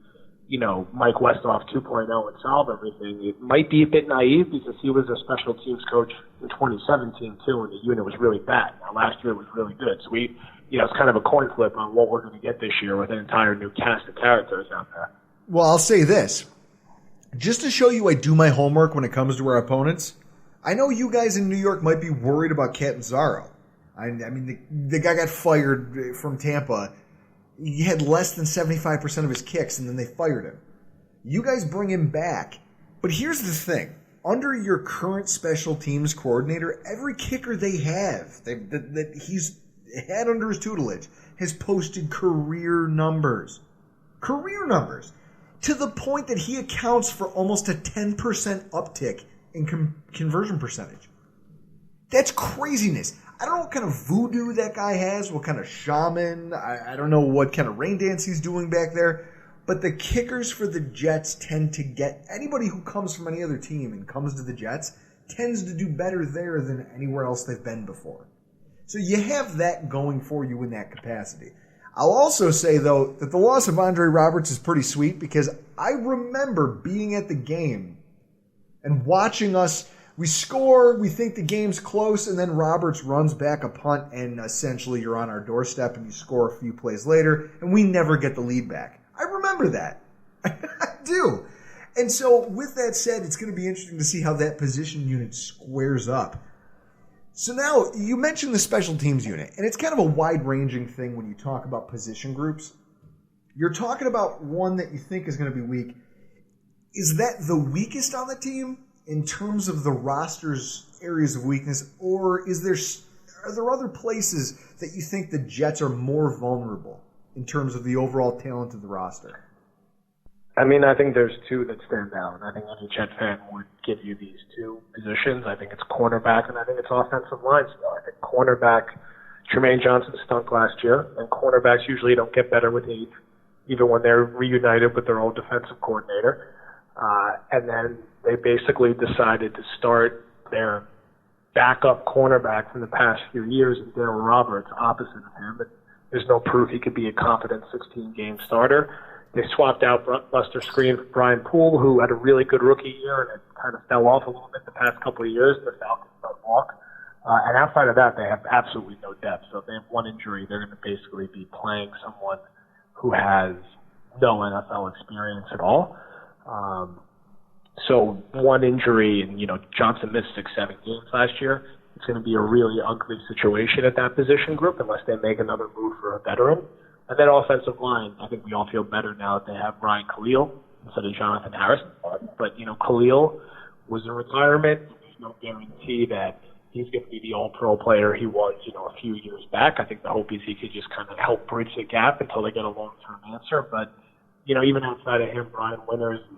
Mike Westhoff 2.0 and solve everything, it might be a bit naive because he was a special teams coach in 2017 too, and the unit was really bad. Now, last year it was really good. So it's kind of a coin flip on what we're going to get this year with an entire new cast of characters out there. Well, I'll say this. Just to show you I do my homework when it comes to our opponents, I know you guys in New York might be worried about Catanzaro. I mean, the guy got fired from Tampa. He had less than 75% of his kicks, and then they fired him. You guys bring him back. But here's the thing. Under your current special teams coordinator, every kicker they have that he's had under his tutelage has posted career numbers. Career numbers. To the point that he accounts for almost a 10% uptick in conversion percentage. That's craziness. I don't know what kind of voodoo that guy has, what kind of shaman. I don't know what kind of rain dance he's doing back there. But the kickers for the Jets tend to get, anybody who comes from any other team and comes to the Jets tends to do better there than anywhere else they've been before. So you have that going for you in that capacity. I'll also say, though, that the loss of Andre Roberts is pretty sweet because I remember being at the game and watching us. We score, we think the game's close, and then Roberts runs back a punt, and essentially you're on our doorstep and you score a few plays later, and we never get the lead back. I remember that. I do. And so with that said, it's going to be interesting to see how that position unit squares up. So now, you mentioned the special teams unit, and it's kind of a wide-ranging thing when you talk about position groups. You're talking about one that you think is going to be weak. Is that the weakest on the team? in terms of the roster's areas of weakness, or are there other places that you think the Jets are more vulnerable in terms of the overall talent of the roster? I mean, I think there's two that stand out, and I think any Jet fan would give you these two positions. I think it's cornerback, and I think it's offensive line still. I think cornerback, Jermaine Johnson stunk last year, and cornerbacks usually don't get better with age, even when they're reunited with their old defensive coordinator. And then they basically decided to start their backup cornerback from the past few years, and Darryl Roberts, opposite of him. And there's no proof he could be a competent 16-game starter. They swapped out Buster Screen for Brian Poole, who had a really good rookie year and it kind of fell off a little bit the past couple of years. The Falcons don't walk. And outside of that, they have absolutely no depth. So if they have one injury, they're going to basically be playing someone who has no NFL experience at all. So one injury, and, Johnson missed 6-7 games last year. It's going to be a really ugly situation at that position group unless they make another move for a veteran. And then offensive line, I think we all feel better now that they have Brian Khalil instead of Jonathan Harrison. But, Khalil was in retirement. There's no guarantee that he's going to be the all-pro player he was, a few years back. I think the hope is he could just kind of help bridge the gap until they get a long-term answer. But, even outside of him, Brian Winters is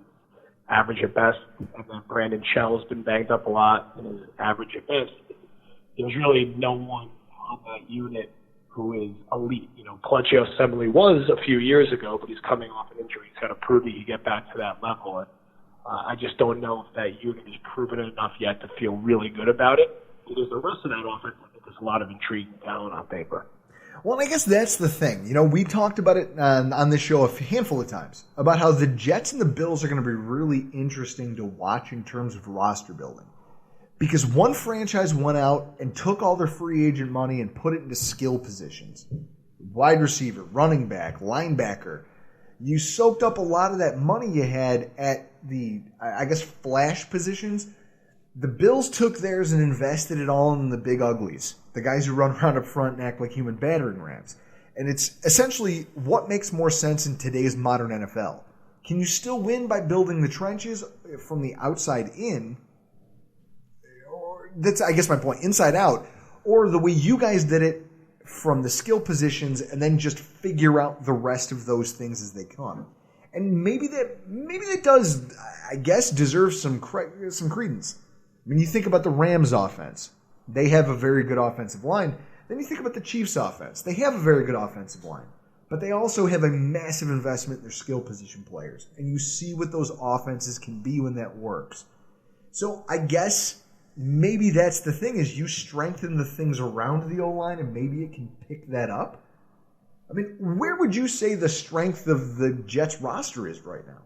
average at best. And then Brandon Shell's been banged up a lot and is average at best. There's really no one on that unit who is elite. Clutchio Assembly was a few years ago, but he's coming off an injury. He's got to prove he can get back to that level. And I just don't know if that unit has proven it enough yet to feel really good about it. Because the rest of that offense, I think there's a lot of intriguing talent on paper. Well, I guess that's the thing. We talked about it on this show a handful of times, about how the Jets and the Bills are going to be really interesting to watch in terms of roster building. Because one franchise went out and took all their free agent money and put it into skill positions. Wide receiver, running back, linebacker. You soaked up a lot of that money you had at the, flash positions. The Bills took theirs and invested it all in the big uglies. The guys who run around up front and act like human battering rams. And it's essentially what makes more sense in today's modern NFL. Can you still win by building the trenches from the outside in? That's, I guess, my point. Inside out, or the way you guys did it from the skill positions, and then just figure out the rest of those things as they come. And maybe that does, I guess, deserve some credence. I mean, you think about the Rams' offense; they have a very good offensive line. Then you think about the Chiefs' offense; they have a very good offensive line, but they also have a massive investment in their skill position players. And you see what those offenses can be when that works. So I guess maybe that's the thing, is you strengthen the things around the O-line and maybe it can pick that up. I mean, where would you say the strength of the Jets roster is right now?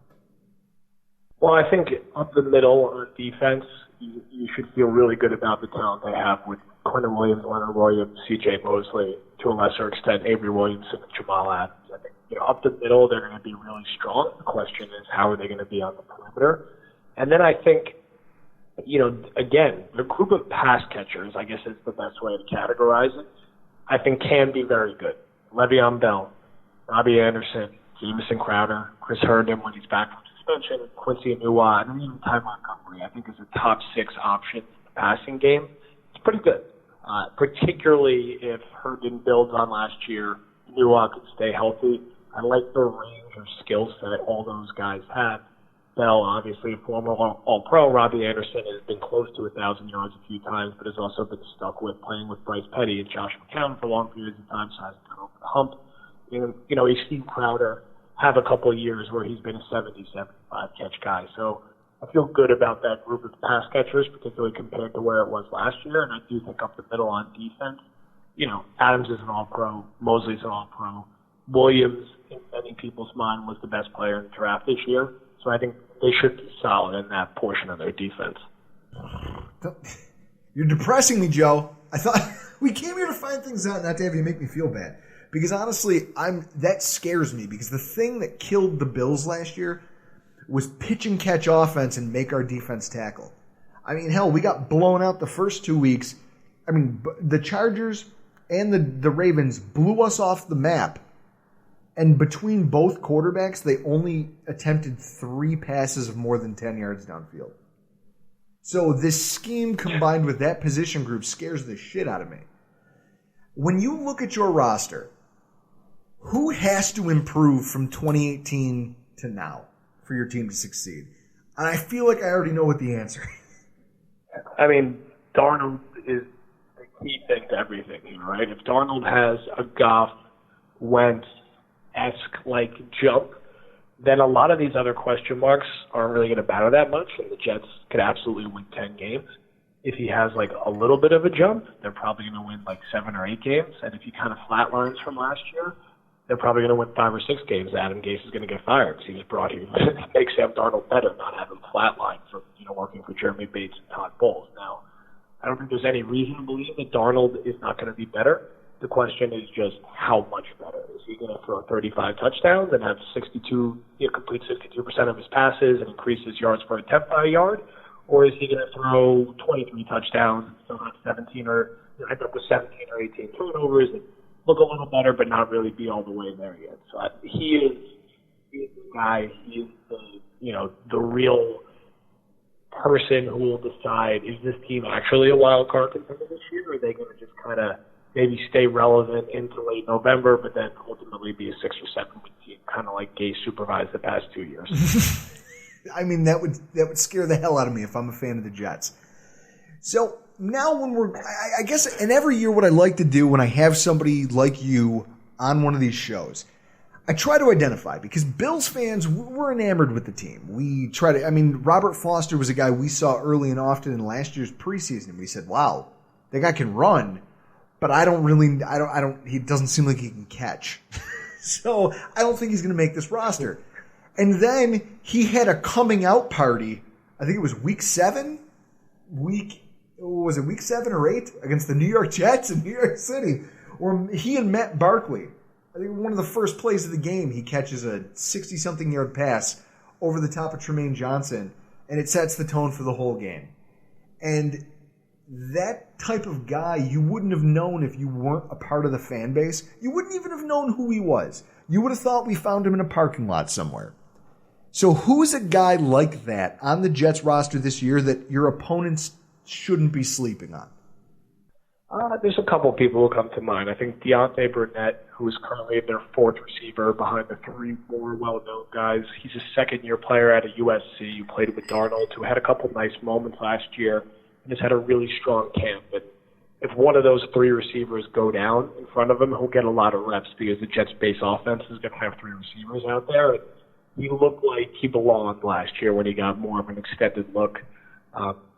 Well, I think up the middle on defense, you should feel really good about the talent they have with Quentin Williams, Leonard Williams, C.J. Mosley, to a lesser extent, Avery Williamson and Jamal Adams. I think up the middle, they're going to be really strong. The question is, how are they going to be on the perimeter? And then I think, again, the group of pass catchers, I guess is the best way to categorize it, I think can be very good. Le'Veon Bell, Robbie Anderson, Jamison Crowder, Chris Herndon when he's back from suspension, Quincy Enunwa, and even Ty Montgomery, I think is a top 6 option in the passing game. It's pretty good, particularly if Herndon builds on last year, Enunwa can stay healthy. I like the range of skill set all those guys have. Bell, obviously, a former All-Pro. Robbie Anderson has been close to 1,000 yards a few times, but has also been stuck with playing with Bryce Petty and Josh McCown for long periods of time, so hasn't got over the hump. He's seen Crowder have a couple of years where he's been a 70, 75 catch guy. So I feel good about that group of pass catchers, particularly compared to where it was last year. And I do think up the middle on defense, Adams is an All-Pro, Mosley's an All-Pro. Williams, in many people's mind, was the best player in the draft this year. So I think they should be solid in that portion of their defense. You're depressing me, Joe. I thought we came here to find things out, not to have you make me feel bad. Because honestly, that scares me, because the thing that killed the Bills last year was pitch and catch offense and make our defense tackle. I mean, hell, we got blown out the first 2 weeks. I mean, the Chargers and the Ravens blew us off the map. And between both quarterbacks, they only attempted 3 passes of more than 10 yards downfield. So this scheme combined with that position group scares the shit out of me. When you look at your roster, who has to improve from 2018 to now for your team to succeed? And I feel like I already know what the answer is. I mean, Darnold is the key thing to everything here, right? If Darnold has a Goff, Wentz-esque like jump, then a lot of these other question marks aren't really going to matter that much, and the Jets could absolutely win 10 games. If he has like a little bit of a jump, they're probably going to win like 7 or 8 games. And if he kind of flatlines from last year, they're probably going to win 5 or 6 games. Adam Gase is going to get fired because he was brought here to make Sam Darnold better, not have him flatline from working for Jeremy Bates and Todd Bowles. Now, I don't think there's any reason to believe that Darnold is not going to be better. The question is just how much better. Is he going to throw 35 touchdowns and have complete 62% of his passes and increase his yards per attempt by a yard? Or is he going to throw 23 touchdowns and still have 17 or 18 turnovers and look a little better but not really be all the way there yet? So he is the guy. He is the real person who will decide, is this team actually a wild card contender this year, or are they going to just kind of maybe stay relevant into late November, but then ultimately be a 6 or 7 win team, kind of like Gase supervised the past 2 years. I mean, that would scare the hell out of me if I'm a fan of the Jets. So now I guess, and every year what I like to do when I have somebody like you on one of these shows, I try to identify, because Bills fans, we're enamored with the team. We try to, Robert Foster was a guy we saw early and often in last year's preseason. We said, wow, that guy can run, but he doesn't seem like he can catch. So I don't think he's going to make this roster. And then he had a coming out party, I think it was week 7 or 8 against the New York Jets in New York City, where he and Matt Barkley, I think one of the first plays of the game, he catches a 60-something yard pass over the top of Tremaine Johnson, and it sets the tone for the whole game. And that type of guy you wouldn't have known if you weren't a part of the fan base. You wouldn't even have known who he was. You would have thought we found him in a parking lot somewhere. So who's a guy like that on the Jets roster this year that your opponents shouldn't be sleeping on? There's a couple people who come to mind. I think Deontay Burnett, who is currently their 4th receiver behind the 3 more well-known guys. He's a second-year player out of USC who played with Darnold, who had a couple nice moments last year and has had a really strong camp. But if one of those 3 receivers go down in front of him, he'll get a lot of reps because the Jets' base offense is going to have 3 receivers out there. And he looked like he belonged last year when he got more of an extended look.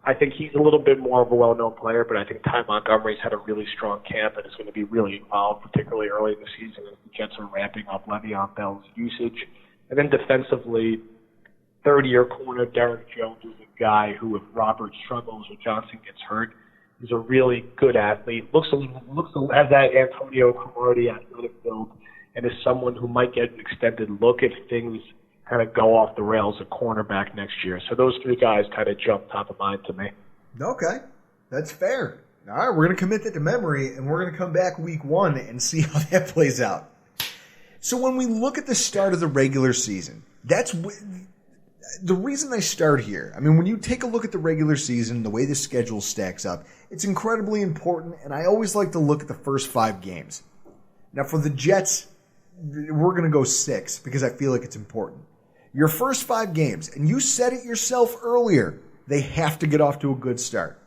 I think he's a little bit more of a well-known player, but I think Ty Montgomery's had a really strong camp and is going to be really involved, particularly early in the season as the Jets are ramping up Le'Veon Bell's usage. And then defensively, 3rd-year corner Derrick Jones is a guy who, if Robert struggles or Johnson gets hurt, is a really good athlete. Looks has that Antonio Cromartie athletic build, and is someone who might get an extended look if things kind of go off the rails at cornerback next year. So those 3 guys kind of jump top of mind to me. Okay, that's fair. All right, we're going to commit that to memory, and we're going to come back week 1 and see how that plays out. So when we look at the start of the regular season, that's the reason I start here. When you take a look at the regular season, the way the schedule stacks up, it's incredibly important, and I always like to look at the first 5 games. Now, for the Jets, we're going to go 6 because I feel like it's important. Your first 5 games, and you said it yourself earlier, they have to get off to a good start.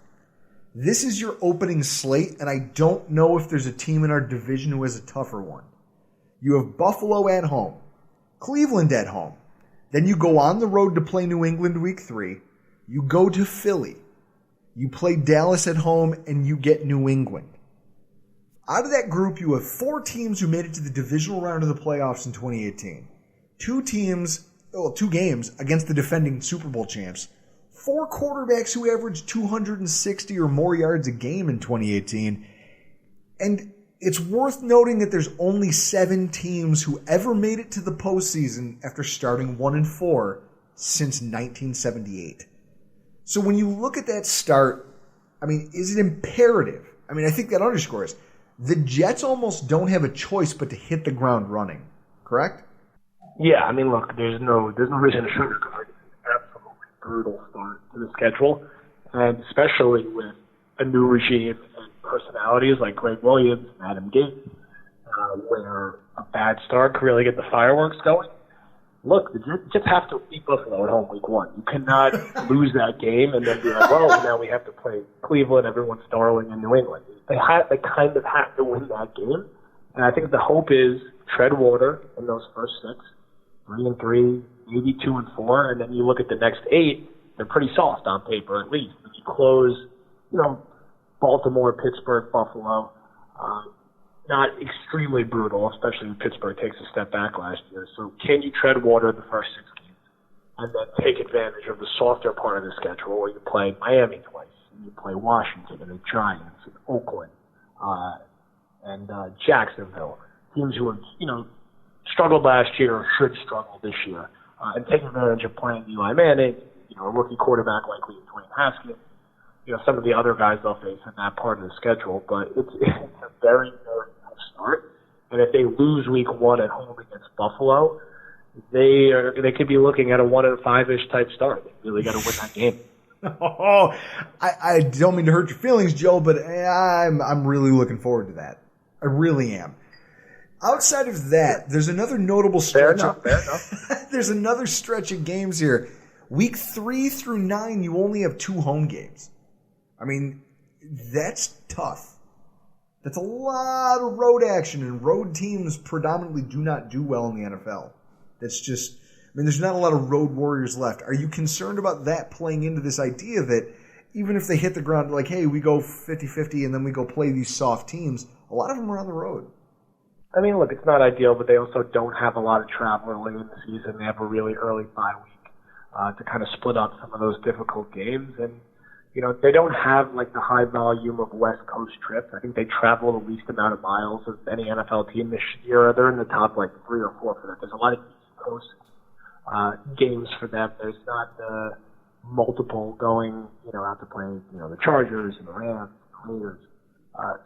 This is your opening slate, and I don't know if there's a team in our division who has a tougher one. You have Buffalo at home, Cleveland at home. Then you go on the road to play New England week 3. You go to Philly. You play Dallas at home, and you get New England. Out of that group, you have 4 teams who made it to the divisional round of the playoffs in 2018. 2 games against the defending Super Bowl champs. 4 quarterbacks who averaged 260 or more yards a game in 2018. And it's worth noting that there's only 7 teams who ever made it to the postseason after starting 1-4 since 1978. So when you look at that start, is it imperative? I think that underscores the Jets almost don't have a choice but to hit the ground running, correct? Yeah, look, there's no reason to sugarcoat it. It's an absolutely brutal start to the schedule. And especially with a new regime and personalities like Greg Williams and Adam Gase, where a bad start could really get the fireworks going. Look, the Jets have to beat Buffalo at home week 1. You cannot lose that game and then be like, well, now we have to play Cleveland, everyone's darling in New England. They kind of have to win that game. And I think the hope is tread water in those first 6, 3-3, maybe 2-4, and then you look at the next 8, they're pretty soft on paper at least. If you close, Baltimore, Pittsburgh, Buffalo, not extremely brutal, especially when Pittsburgh takes a step back last year. So can you tread water in the first 6 games and then take advantage of the softer part of the schedule where you play Miami twice, and you play Washington and the Giants and Oakland and Jacksonville, teams who have, struggled last year or should struggle this year, and take advantage of playing Eli Manning, a rookie quarterback like Dwayne Haskins, some of the other guys they'll face in that part of the schedule. But it's a very, very tough start. And if they lose week 1 at home against Buffalo, they could be looking at a 1-5-ish type start. They really got to win that game. Oh, I don't mean to hurt your feelings, Joe, but I'm really looking forward to that. I really am. Outside of that, there's another notable stretch. Fair enough. There's another stretch of games here. Week 3 through 9, you only have 2 home games. I mean, that's tough. That's a lot of road action, and road teams predominantly do not do well in the NFL. That's just, there's not a lot of road warriors left. Are you concerned about that playing into this idea that even if they hit the ground, like, hey, we go 50-50 and then we go play these soft teams, a lot of them are on the road? I mean, look, it's not ideal, but they also don't have a lot of travel early in the season. They have a really early bye week to kind of split up some of those difficult games. And, they don't have, the high volume of West Coast trips. I think they travel the least amount of miles of any NFL team this year. They're in the top, 3 or 4 for that. There's a lot of East Coast games for them. There's not the multiple going, out to play, the Chargers and the Rams, the Raiders.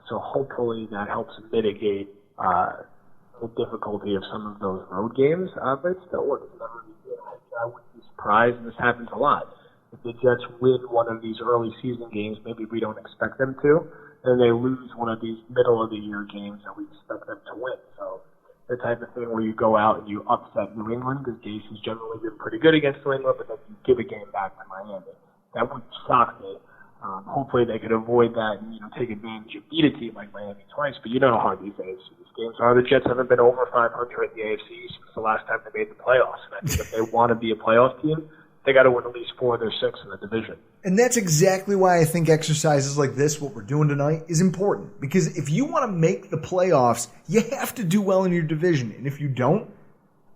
So hopefully that helps mitigate the difficulty of some of those road games. But it's still, look, it's never easy. I wouldn't be surprised, and this happens a lot. If the Jets win one of these early season games, maybe we don't expect them to, and they lose one of these middle of the year games that we expect them to win. So the type of thing where you go out and you upset New England, because Gase has generally been pretty good against New England, but then you give a game back to Miami. That would shock me. Hopefully they could avoid that and, take advantage of beat a team like Miami twice, but you know how hard these AFC East games are. The Jets haven't been over 500 in the AFC East since the last time they made the playoffs. And I think if they want to be a playoff team, they got to win at least 4 of their 6 in the division. And that's exactly why I think exercises like this, what we're doing tonight, is important. Because if you want to make the playoffs, you have to do well in your division. And if you don't,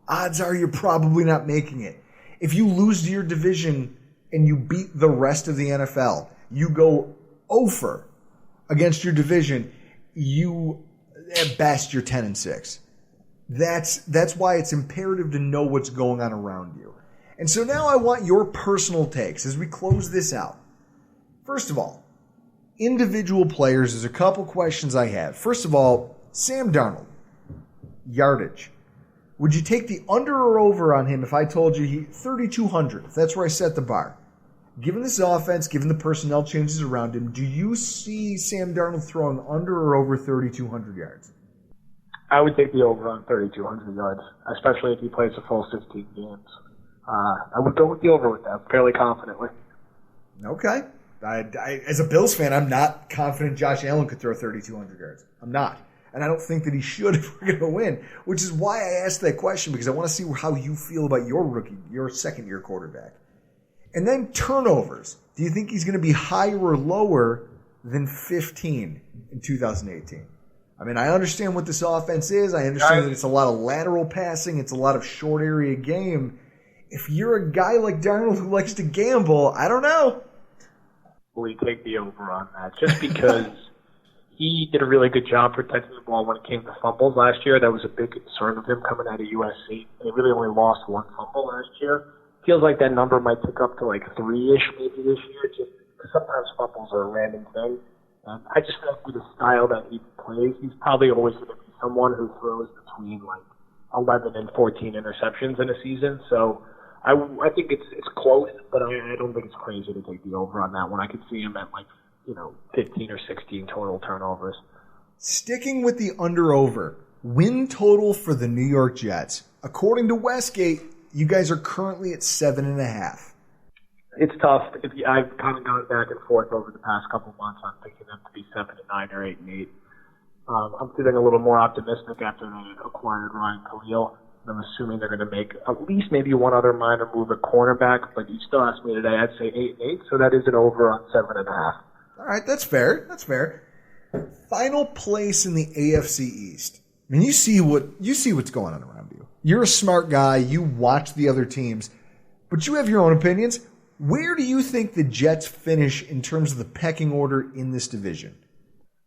odds are you're probably not making it. If you lose to your division and you beat the rest of the NFL, you go over against your division, you, at best, you're 10-6. That's why it's imperative to know what's going on around you. And so now I want your personal takes as we close this out. First of all, individual players, there's a couple questions I have. First of all, Sam Darnold, yardage. Would you take the under or over on him if I told you 3,200? If that's where I set the bar. Given this offense, given the personnel changes around him, do you see Sam Darnold throwing under or over 3,200 yards? I would take the over on 3,200 yards, especially if he plays a full 16 games. I would go with the over with that fairly confidently. Okay. As a Bills fan, I'm not confident Josh Allen could throw 3,200 yards. I'm not. And I don't think that he should if we're going to win, which is why I asked that question, because I want to see how you feel about your second-year quarterback. And then turnovers. Do you think he's going to be higher or lower than 15 in 2018? I mean, I understand what this offense is. I understand that it's a lot of lateral passing. It's a lot of short area game. If you're a guy like Darnold who likes to gamble, I don't know. We take the over on that just because he did a really good job protecting the ball when it came to fumbles last year. That was a big concern of him coming out of USC. They really only lost 1 fumble last year. Feels like that number might tick up to 3-ish maybe this year, just because sometimes fumbles are a random thing. I just feel like with the style that he plays, he's probably always going to be someone who throws between 11 and 14 interceptions in a season. So I think it's close, but I don't think it's crazy to take the over on that one. I could see him at 15 or 16 total turnovers. Sticking with the under-over, win total for the New York Jets. According to Westgate, you guys are currently at 7.5. It's tough. I've kind of gone back and forth over the past couple months on thinking them to be 7-9 or 8-8. I'm feeling a little more optimistic after they acquired Ryan Khalil. I'm assuming they're going to make at least maybe one other minor move at cornerback, but you still asked me today, I'd say 8-8, so that is an over on 7.5. All right, that's fair. That's fair. Final place in the AFC East. I mean, you see what's going on around you. You're a smart guy. You watch the other teams, but you have your own opinions. Where do you think the Jets finish in terms of the pecking order in this division?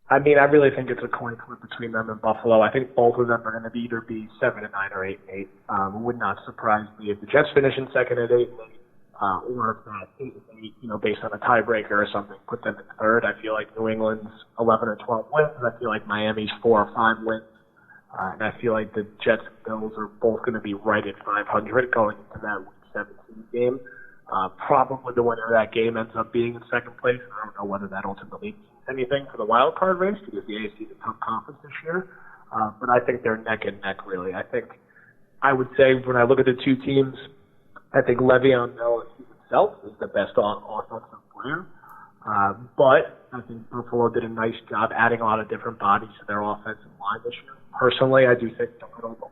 I mean, I really think it's a coin flip between them and Buffalo. I think both of them are going to either be 7-9 or 8-8. It would not surprise me if the Jets finish in second at 8-8, or if not 8-8, based on a tiebreaker or something, put them in third. I feel like New England's 11 or 12 wins. I feel like Miami's 4 or 5 wins. And I feel like the Jets and Bills are both going to be right at 500 going into that Week 17 game. Probably the winner of that game ends up being in second place. I don't know whether that ultimately means anything for the wild card race because the AFC is a tough conference this year. But I think they're neck and neck, really. I would say when I look at the two teams, I think Le'Veon Bell himself is the best offensive player. But I think Buffalo did a nice job adding a lot of different bodies to their offensive line this year. Personally, I do think they'll go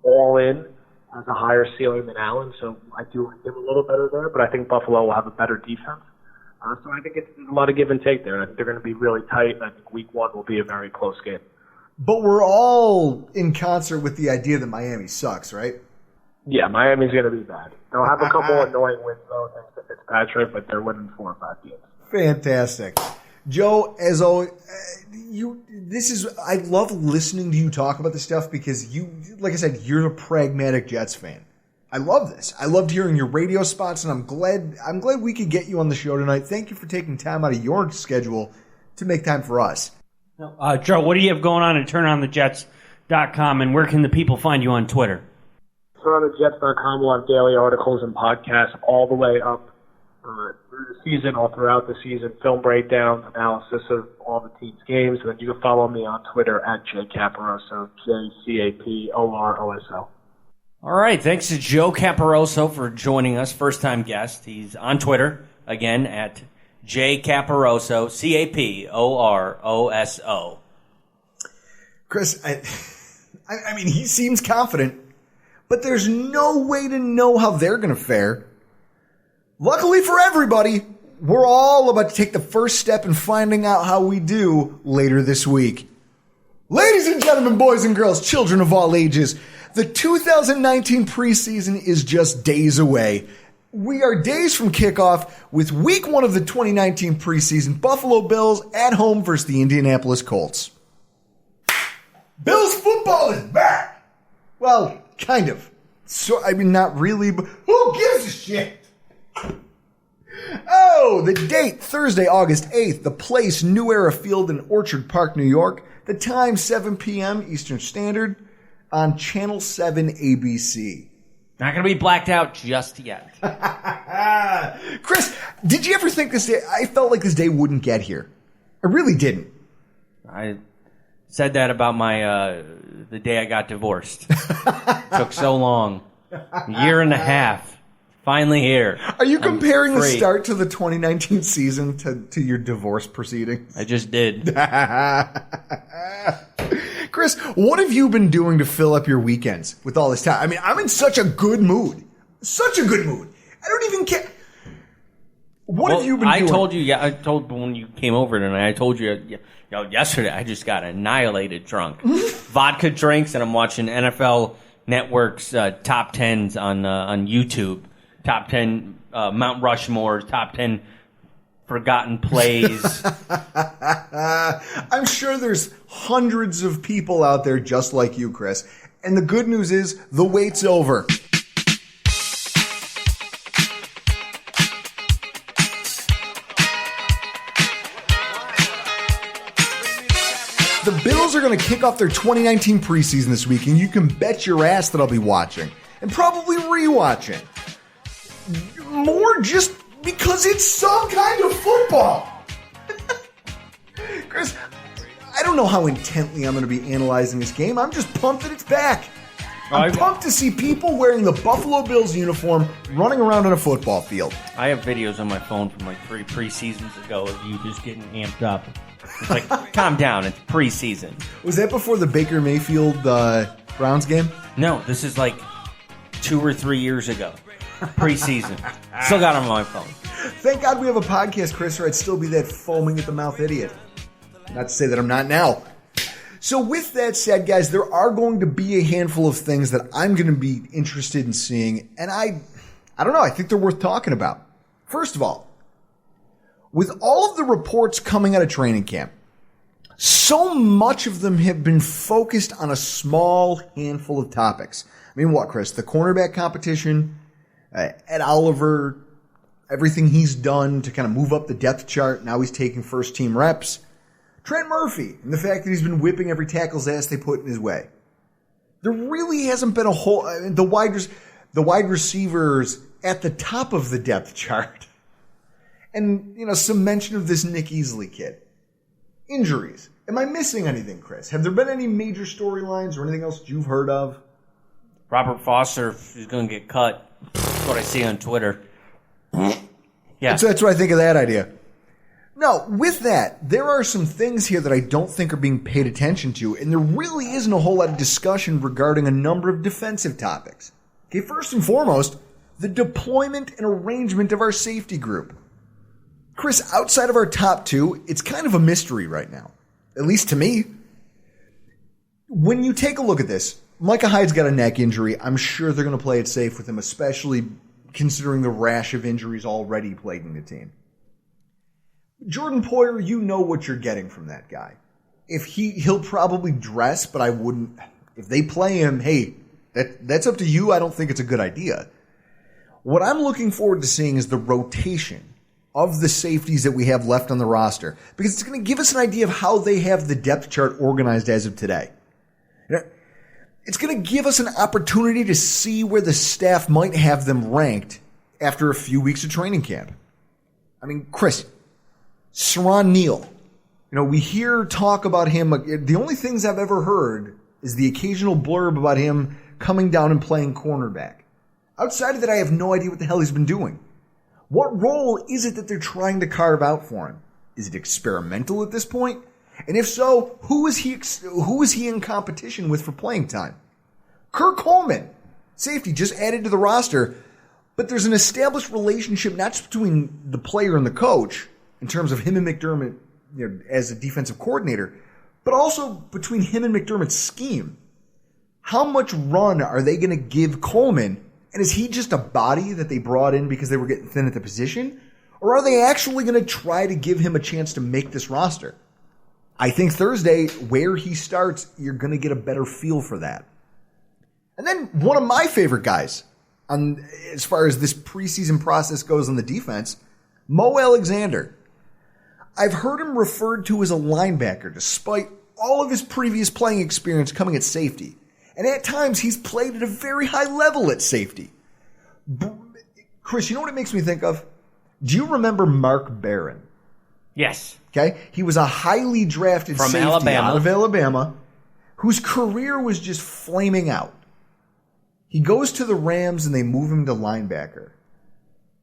all in has a higher ceiling than Allen, so I do like him a little better there, but I think Buffalo will have a better defense. So I think it's a lot of give and take there, and I think they're going to be really tight, and I think Week 1 will be a very close game. But we're all in concert with the idea that Miami sucks, right? Yeah, Miami's going to be bad. They'll have a couple annoying wins, though, thanks to Fitzpatrick, but they're winning 4 or 5 games. Fantastic. Joe, as always, I love listening to you talk about this stuff because like I said, you're a pragmatic Jets fan. I love this. I loved hearing your radio spots, and I'm glad we could get you on the show tonight. Thank you for taking time out of your schedule to make time for us. Joe, what do you have going on at turnonthejets.com, and where can the people find you on Twitter? Turnonthejets.com will have daily articles and podcasts all the way up through the season, all throughout the season, film breakdown, analysis of all the team's games, and then you can follow me on Twitter at Joe Caporoso, Caporoso. All right, thanks to Joe Caporoso for joining us, first-time guest. He's on Twitter, again, at J Caporoso, Caporoso. Chris, I mean, he seems confident, but there's no way to know how they're going to fare. Luckily for everybody, we're all about to take the first step in finding out how we do later this week. Ladies and gentlemen, boys and girls, children of all ages, the 2019 preseason is just days away. We are days from kickoff with Week 1 of the 2019 preseason. Buffalo Bills at home versus the Indianapolis Colts. Bills football is back! Well, kind of. So, I mean, not really, but who gives a shit? Oh, the date, Thursday, August 8th. The place, New Era Field in Orchard Park, New York. The time, 7 p.m. Eastern Standard on Channel 7 ABC. Not going to be blacked out just yet. Chris, did you ever think this day, I felt like this day wouldn't get here. I really didn't. I said that about the day I got divorced. Took so long. A year and a half. Finally here. Are you comparing the start to the 2019 season to your divorce proceedings? I just did. Chris, what have you been doing to fill up your weekends with all this time? I mean, I'm in such a good mood. Such a good mood. I don't even care. What have you been doing? I told when you came over tonight, I told you, yesterday I just got annihilated drunk. Vodka drinks, and I'm watching NFL Network's top 10s on YouTube. Top 10 Mount Rushmore, top 10 forgotten plays. I'm sure there's hundreds of people out there just like you, Chris. And the good news is the wait's over. The Bills are going to kick off their 2019 preseason this week, and you can bet your ass that I'll be watching and probably rewatching. more just because it's some kind of football. Chris, I don't know how intently I'm going to be analyzing this game. I'm just pumped that it's back. I'm pumped to see people wearing the Buffalo Bills uniform running around on a football field. I have videos on my phone from like 3 preseasons ago of you just getting amped up. It's like, calm down, it's preseason. Was that before the Baker Mayfield Browns game? No, this is like 2 or 3 years ago. Preseason. Still got them on my phone. Thank God we have a podcast, Chris, or I'd still be that foaming at the mouth idiot. Not to say that I'm not now. So with that said, guys, there are going to be a handful of things that I'm going to be interested in seeing, and I don't know, I think they're worth talking about. First of all, with all of the reports coming out of training camp, so much of them have been focused on a small handful of topics. I mean, what, Chris? The cornerback competition, Ed Oliver, everything he's done to kind of move up the depth chart. Now he's taking first-team reps. Trent Murphy, and the fact that he's been whipping every tackle's ass they put in his way. There really hasn't been a whole... the wide receivers at the top of the depth chart. And, some mention of this Nick Easley kid. Injuries. Am I missing anything, Chris? Have there been any major storylines or anything else you've heard of? Robert Foster is going to get cut. That's what I see on Twitter. Yeah. That's what I think of that idea. No, with that, there are some things here that I don't think are being paid attention to, and there really isn't a whole lot of discussion regarding a number of defensive topics. Okay, first and foremost, the deployment and arrangement of our safety group. Chris, outside of our top 2, it's kind of a mystery right now, at least to me. When you take a look at this, Micah Hyde's got a neck injury. I'm sure they're going to play it safe with him, especially considering the rash of injuries already plaguing the team. Jordan Poyer, you know what you're getting from that guy. If he'll probably dress, but I wouldn't. If they play him, hey, that's up to you. I don't think it's a good idea. What I'm looking forward to seeing is the rotation of the safeties that we have left on the roster, because it's going to give us an idea of how they have the depth chart organized as of today. It's going to give us an opportunity to see where the staff might have them ranked after a few weeks of training camp. I mean, Chris, Saron Neal. We hear talk about him. The only things I've ever heard is the occasional blurb about him coming down and playing cornerback. Outside of that, I have no idea what the hell he's been doing. What role is it that they're trying to carve out for him? Is it experimental at this point? And if so, who is he in competition with for playing time? Kirk Coleman, safety, just added to the roster, but there's an established relationship not just between the player and the coach, in terms of him and McDermott as a defensive coordinator, but also between him and McDermott's scheme. How much run are they going to give Coleman? And is he just a body that they brought in because they were getting thin at the position? Or are they actually going to try to give him a chance to make this roster? I think Thursday, where he starts, you're going to get a better feel for that. And then one of my favorite guys, as far as this preseason process goes on the defense, Mo Alexander. I've heard him referred to as a linebacker despite all of his previous playing experience coming at safety. And at times, he's played at a very high level at safety. Chris, you know what it makes me think of? Do you remember Mark Barron? Yes. Okay? He was a highly drafted from safety Alabama. Out of Alabama, whose career was just flaming out. He goes to the Rams and they move him to linebacker.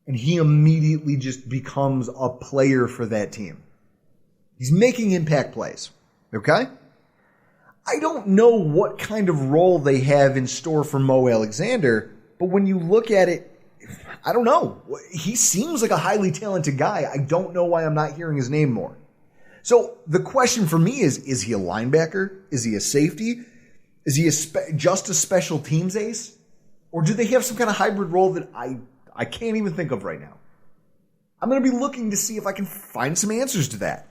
And he immediately just becomes a player for that team. He's making impact plays. Okay? I don't know what kind of role they have in store for Mo Alexander, but when you look at it, I don't know. He seems like a highly talented guy. I don't know why I'm not hearing his name more. So the question for me is he a linebacker? Is he a safety? Is he just a special teams ace? Or do they have some kind of hybrid role that I can't even think of right now? I'm going to be looking to see if I can find some answers to that.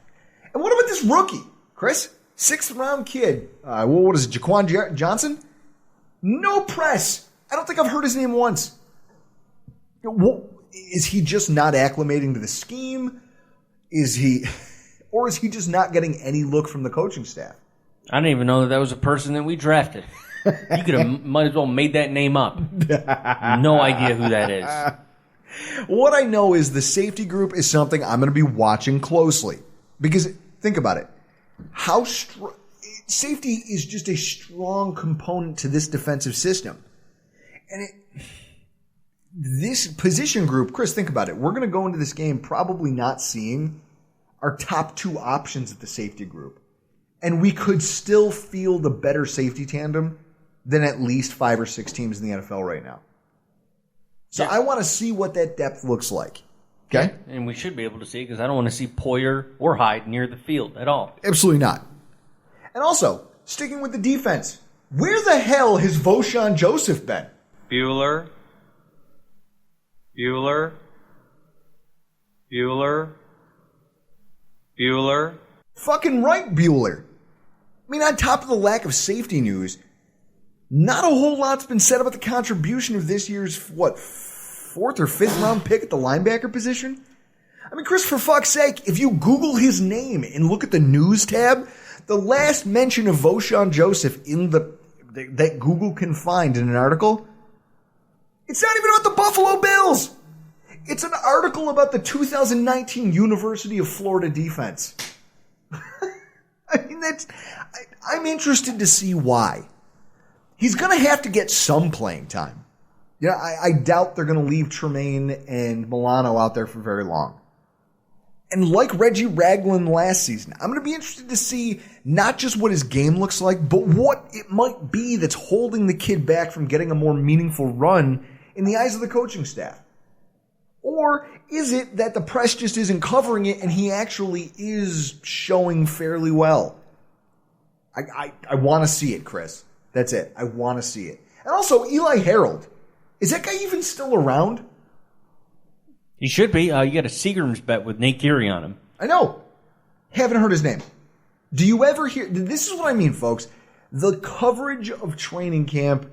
And what about this rookie, Chris? 6th round kid. What is it, Jaquan Johnson? No press. I don't think I've heard his name once. Is he just not acclimating to the scheme? Or is he just not getting any look from the coaching staff? I didn't even know that was a person that we drafted. You might as well made that name up. No idea who that is. What I know is the safety group is something I'm going to be watching closely. Because, think about it. Safety is just a strong component to this defensive system. And this position group, Chris, think about it. We're going to go into this game probably not seeing our top two options at the safety group. And we could still field a better safety tandem than at least 5 or 6 teams in the NFL right now. So I want to see what that depth looks like. Okay? And we should be able to see because I don't want to see Poyer or Hyde near the field at all. Absolutely not. And also, sticking with the defense, where the hell has Voshon Joseph been? Bueller. Fucking right, Bueller. I mean, on top of the lack of safety news, not a whole lot's been said about the contribution of this year's, 4th or 5th round pick at the linebacker position? I mean, Chris, for fuck's sake, if you Google his name and look at the news tab, the last mention of Voshon Joseph that Google can find in an article, it's not even about the Buffalo Bills. It's an article about the 2019 University of Florida defense. I mean, I'm interested to see why. He's going to have to get some playing time. You know, I doubt they're going to leave Tremaine and Milano out there for very long. And like Reggie Ragland last season, I'm going to be interested to see not just what his game looks like, but what it might be that's holding the kid back from getting a more meaningful run in the eyes of the coaching staff. Or is it that the press just isn't covering it and he actually is showing fairly well? I want to see it, Chris. That's it. I want to see it. And also, Eli Harold. Is that guy even still around? He should be. You got a Seagram's bet with Nate Geary on him. I know. Haven't heard his name. Do you ever hear... This is what I mean, folks. The coverage of training camp...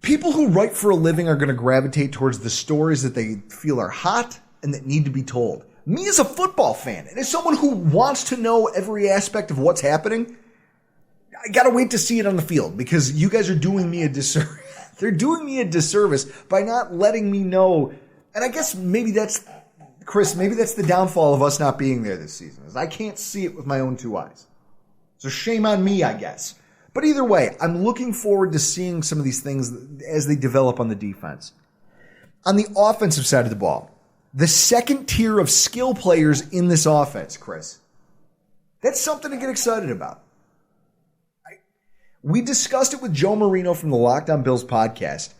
People who write for a living are going to gravitate towards the stories that they feel are hot and that need to be told. Me as a football fan, and as someone who wants to know every aspect of what's happening, I got to wait to see it on the field because you guys are doing me a disservice. They're doing me a disservice by not letting me know. And I guess maybe that's, Chris, maybe that's the downfall of us not being there this season, is I can't see it with my own 2 eyes. So shame on me, I guess. But either way, I'm looking forward to seeing some of these things as they develop on the defense. On the offensive side of the ball, the second tier of skill players in this offense, Chris, that's something to get excited about. We discussed it with Joe Marino from the Locked On Bills podcast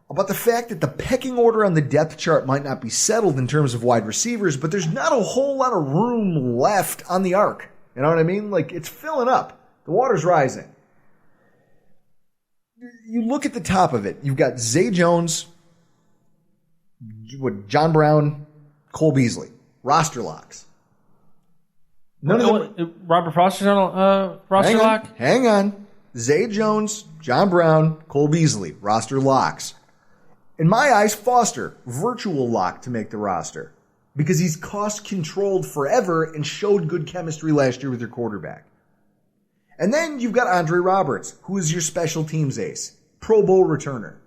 about the fact that the pecking order on the depth chart might not be settled in terms of wide receivers, but there's not a whole lot of room left on the arc. You know what I mean? Like, it's filling up. The water's rising. You look at the top of it. You've got Zay Jones, John Brown, Cole Beasley. Roster locks. None of them. Robert Foster's on roster lock? Hang on. Zay Jones, John Brown, Cole Beasley. Roster locks. In my eyes, Foster, virtual lock to make the roster. Because he's cost-controlled forever and showed good chemistry last year with your quarterback. And then you've got Andre Roberts, who is your special teams ace, Pro Bowl returner.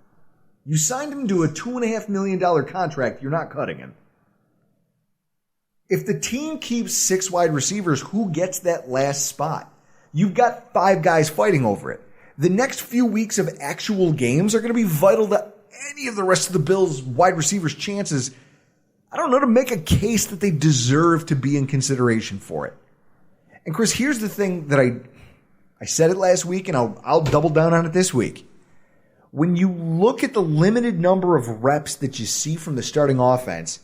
You signed him to a $2.5 million contract. You're not cutting him. If the team keeps 6 wide receivers, who gets that last spot? You've got 5 guys fighting over it. The next few weeks of actual games are going to be vital to any of the rest of the Bills' wide receivers' chances, I don't know, to make a case that they deserve to be in consideration for it. And Chris, here's the thing that I said it last week, and I'll double down on it this week. When you look at the limited number of reps that you see from the starting offense,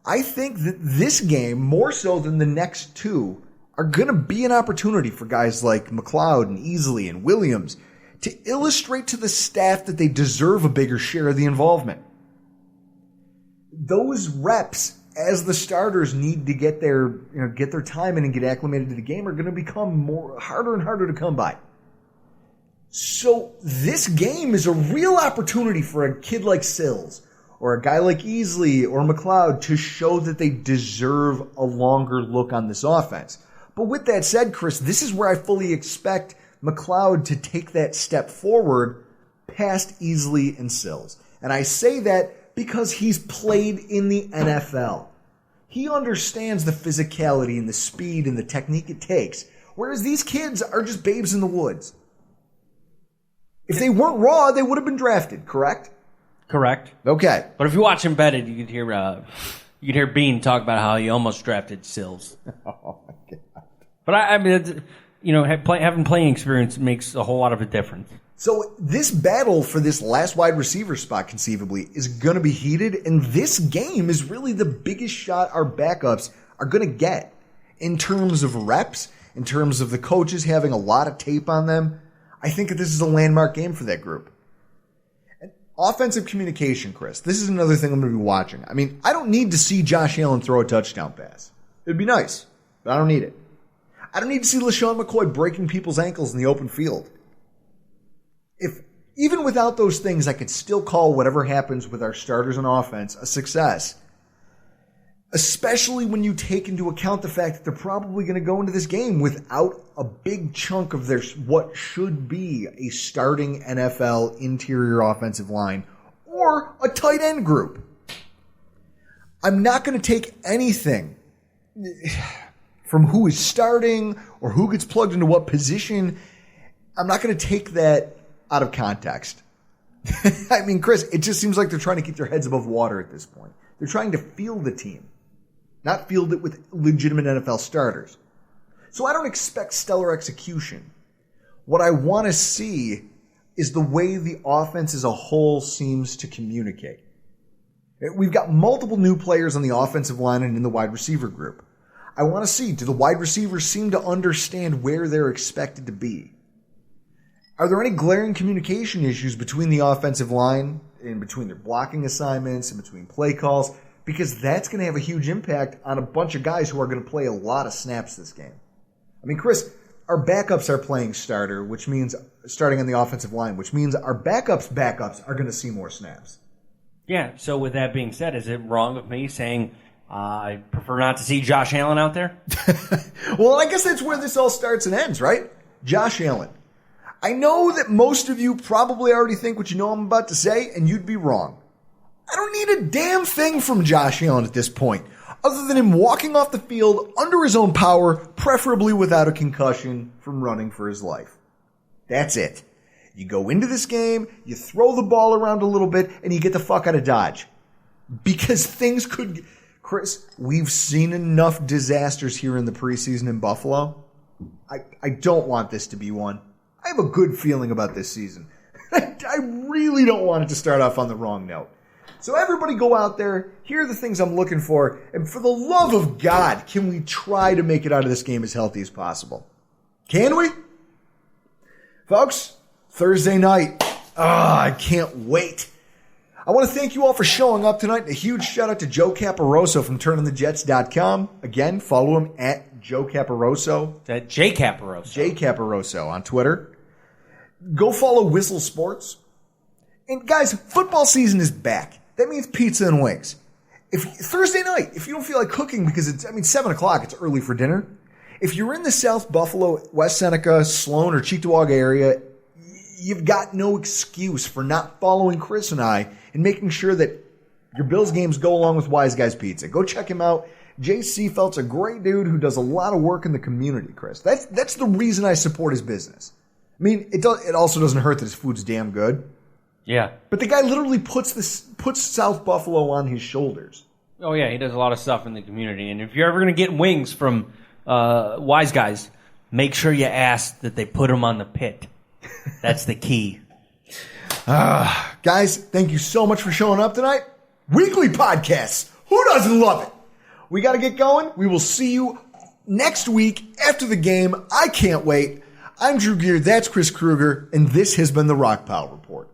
I think that this game, more so than the next 2, are going to be an opportunity for guys like McLeod and Easley and Williams to illustrate to the staff that they deserve a bigger share of the involvement. Those reps, as the starters need to get their time in and get acclimated to the game, are going to become harder and harder to come by. So this game is a real opportunity for a kid like Sills or a guy like Easley or McLeod to show that they deserve a longer look on this offense. But with that said, Chris, this is where I fully expect McLeod to take that step forward past Easley and Sills. And I say that Because he's played in the NFL. He understands the physicality and the speed and the technique it takes. Whereas these kids are just babes in the woods. If they weren't raw, they would have been drafted, correct? Correct. Okay. But if you watch Embedded, you could hear Bean talk about how he almost drafted Sills. Oh my God. But I mean, having playing experience makes a whole lot of a difference. So this battle for this last wide receiver spot, conceivably, is going to be heated, and this game is really the biggest shot our backups are going to get in terms of reps, in terms of the coaches having a lot of tape on them. I think that this is a landmark game for that group. And offensive communication, Chris, this is another thing I'm going to be watching. I mean, I don't need to see Josh Allen throw a touchdown pass. It'd be nice, but I don't need it. I don't need to see LaShawn McCoy breaking people's ankles in the open field. If even without those things, I could still call whatever happens with our starters on offense a success. Especially when you take into account the fact that they're probably going to go into this game without a big chunk of their what should be a starting NFL interior offensive line or a tight end group. I'm not going to take anything from who is starting or who gets plugged into what position. I'm not going to take that out of context. I mean, Chris, it just seems like they're trying to keep their heads above water at this point. They're trying to field the team, not field it with legitimate NFL starters. So I don't expect stellar execution. What I want to see is the way the offense as a whole seems to communicate. We've got multiple new players on the offensive line and in the wide receiver group. I want to see, do the wide receivers seem to understand where they're expected to be? Are there any glaring communication issues between the offensive line and between their blocking assignments and between play calls? Because that's going to have a huge impact on a bunch of guys who are going to play a lot of snaps this game. I mean, Chris, our backups are playing starter, which means starting on the offensive line, which means our backups are going to see more snaps. Yeah, so with that being said, is it wrong of me saying I prefer not to see Josh Allen out there? Well, I guess that's where this all starts and ends, right? Josh Allen. I know that most of you probably already think what you know I'm about to say, and you'd be wrong. I don't need a damn thing from Josh Allen at this point, other than him walking off the field under his own power, preferably without a concussion from running for his life. That's it. You go into this game, you throw the ball around a little bit, and you get the fuck out of Dodge. Because things could... Chris, we've seen enough disasters here in the preseason in Buffalo. I don't want this to be one. I have a good feeling about this season. I really don't want it to start off on the wrong note. So everybody go out there. Here are the things I'm looking for. And for the love of God, can we try to make it out of this game as healthy as possible? Can we? Folks, Thursday night. I can't wait. I want to thank you all for showing up tonight. A huge shout out to Joe Caporoso from TurningTheJets.com. Again, follow him at Joe Caporoso. That J Caporoso. J Caporoso on Twitter. Go follow Whistle Sports. And guys, football season is back. That means pizza and wings. Thursday night, if you don't feel like cooking because it's 7 o'clock, it's early for dinner. If you're in the South Buffalo, West Seneca, Sloan, or Cheektowaga area, you've got no excuse for not following Chris and I and making sure that your Bills games go along with Wise Guys Pizza. Go check him out. Jay Seefeld's a great dude who does a lot of work in the community, Chris. That's the reason I support his business. I mean, it also doesn't hurt that his food's damn good. Yeah. But the guy literally puts South Buffalo on his shoulders. Oh, yeah, he does a lot of stuff in the community. And if you're ever going to get wings from Wise Guys, make sure you ask that they put them on the pit. That's the key. Guys, thank you so much for showing up tonight. Weekly podcasts. Who doesn't love it? We got to get going. We will see you next week after the game. I can't wait. I'm Drew Gear. That's Chris Kruger. And this has been the Rockpile Report.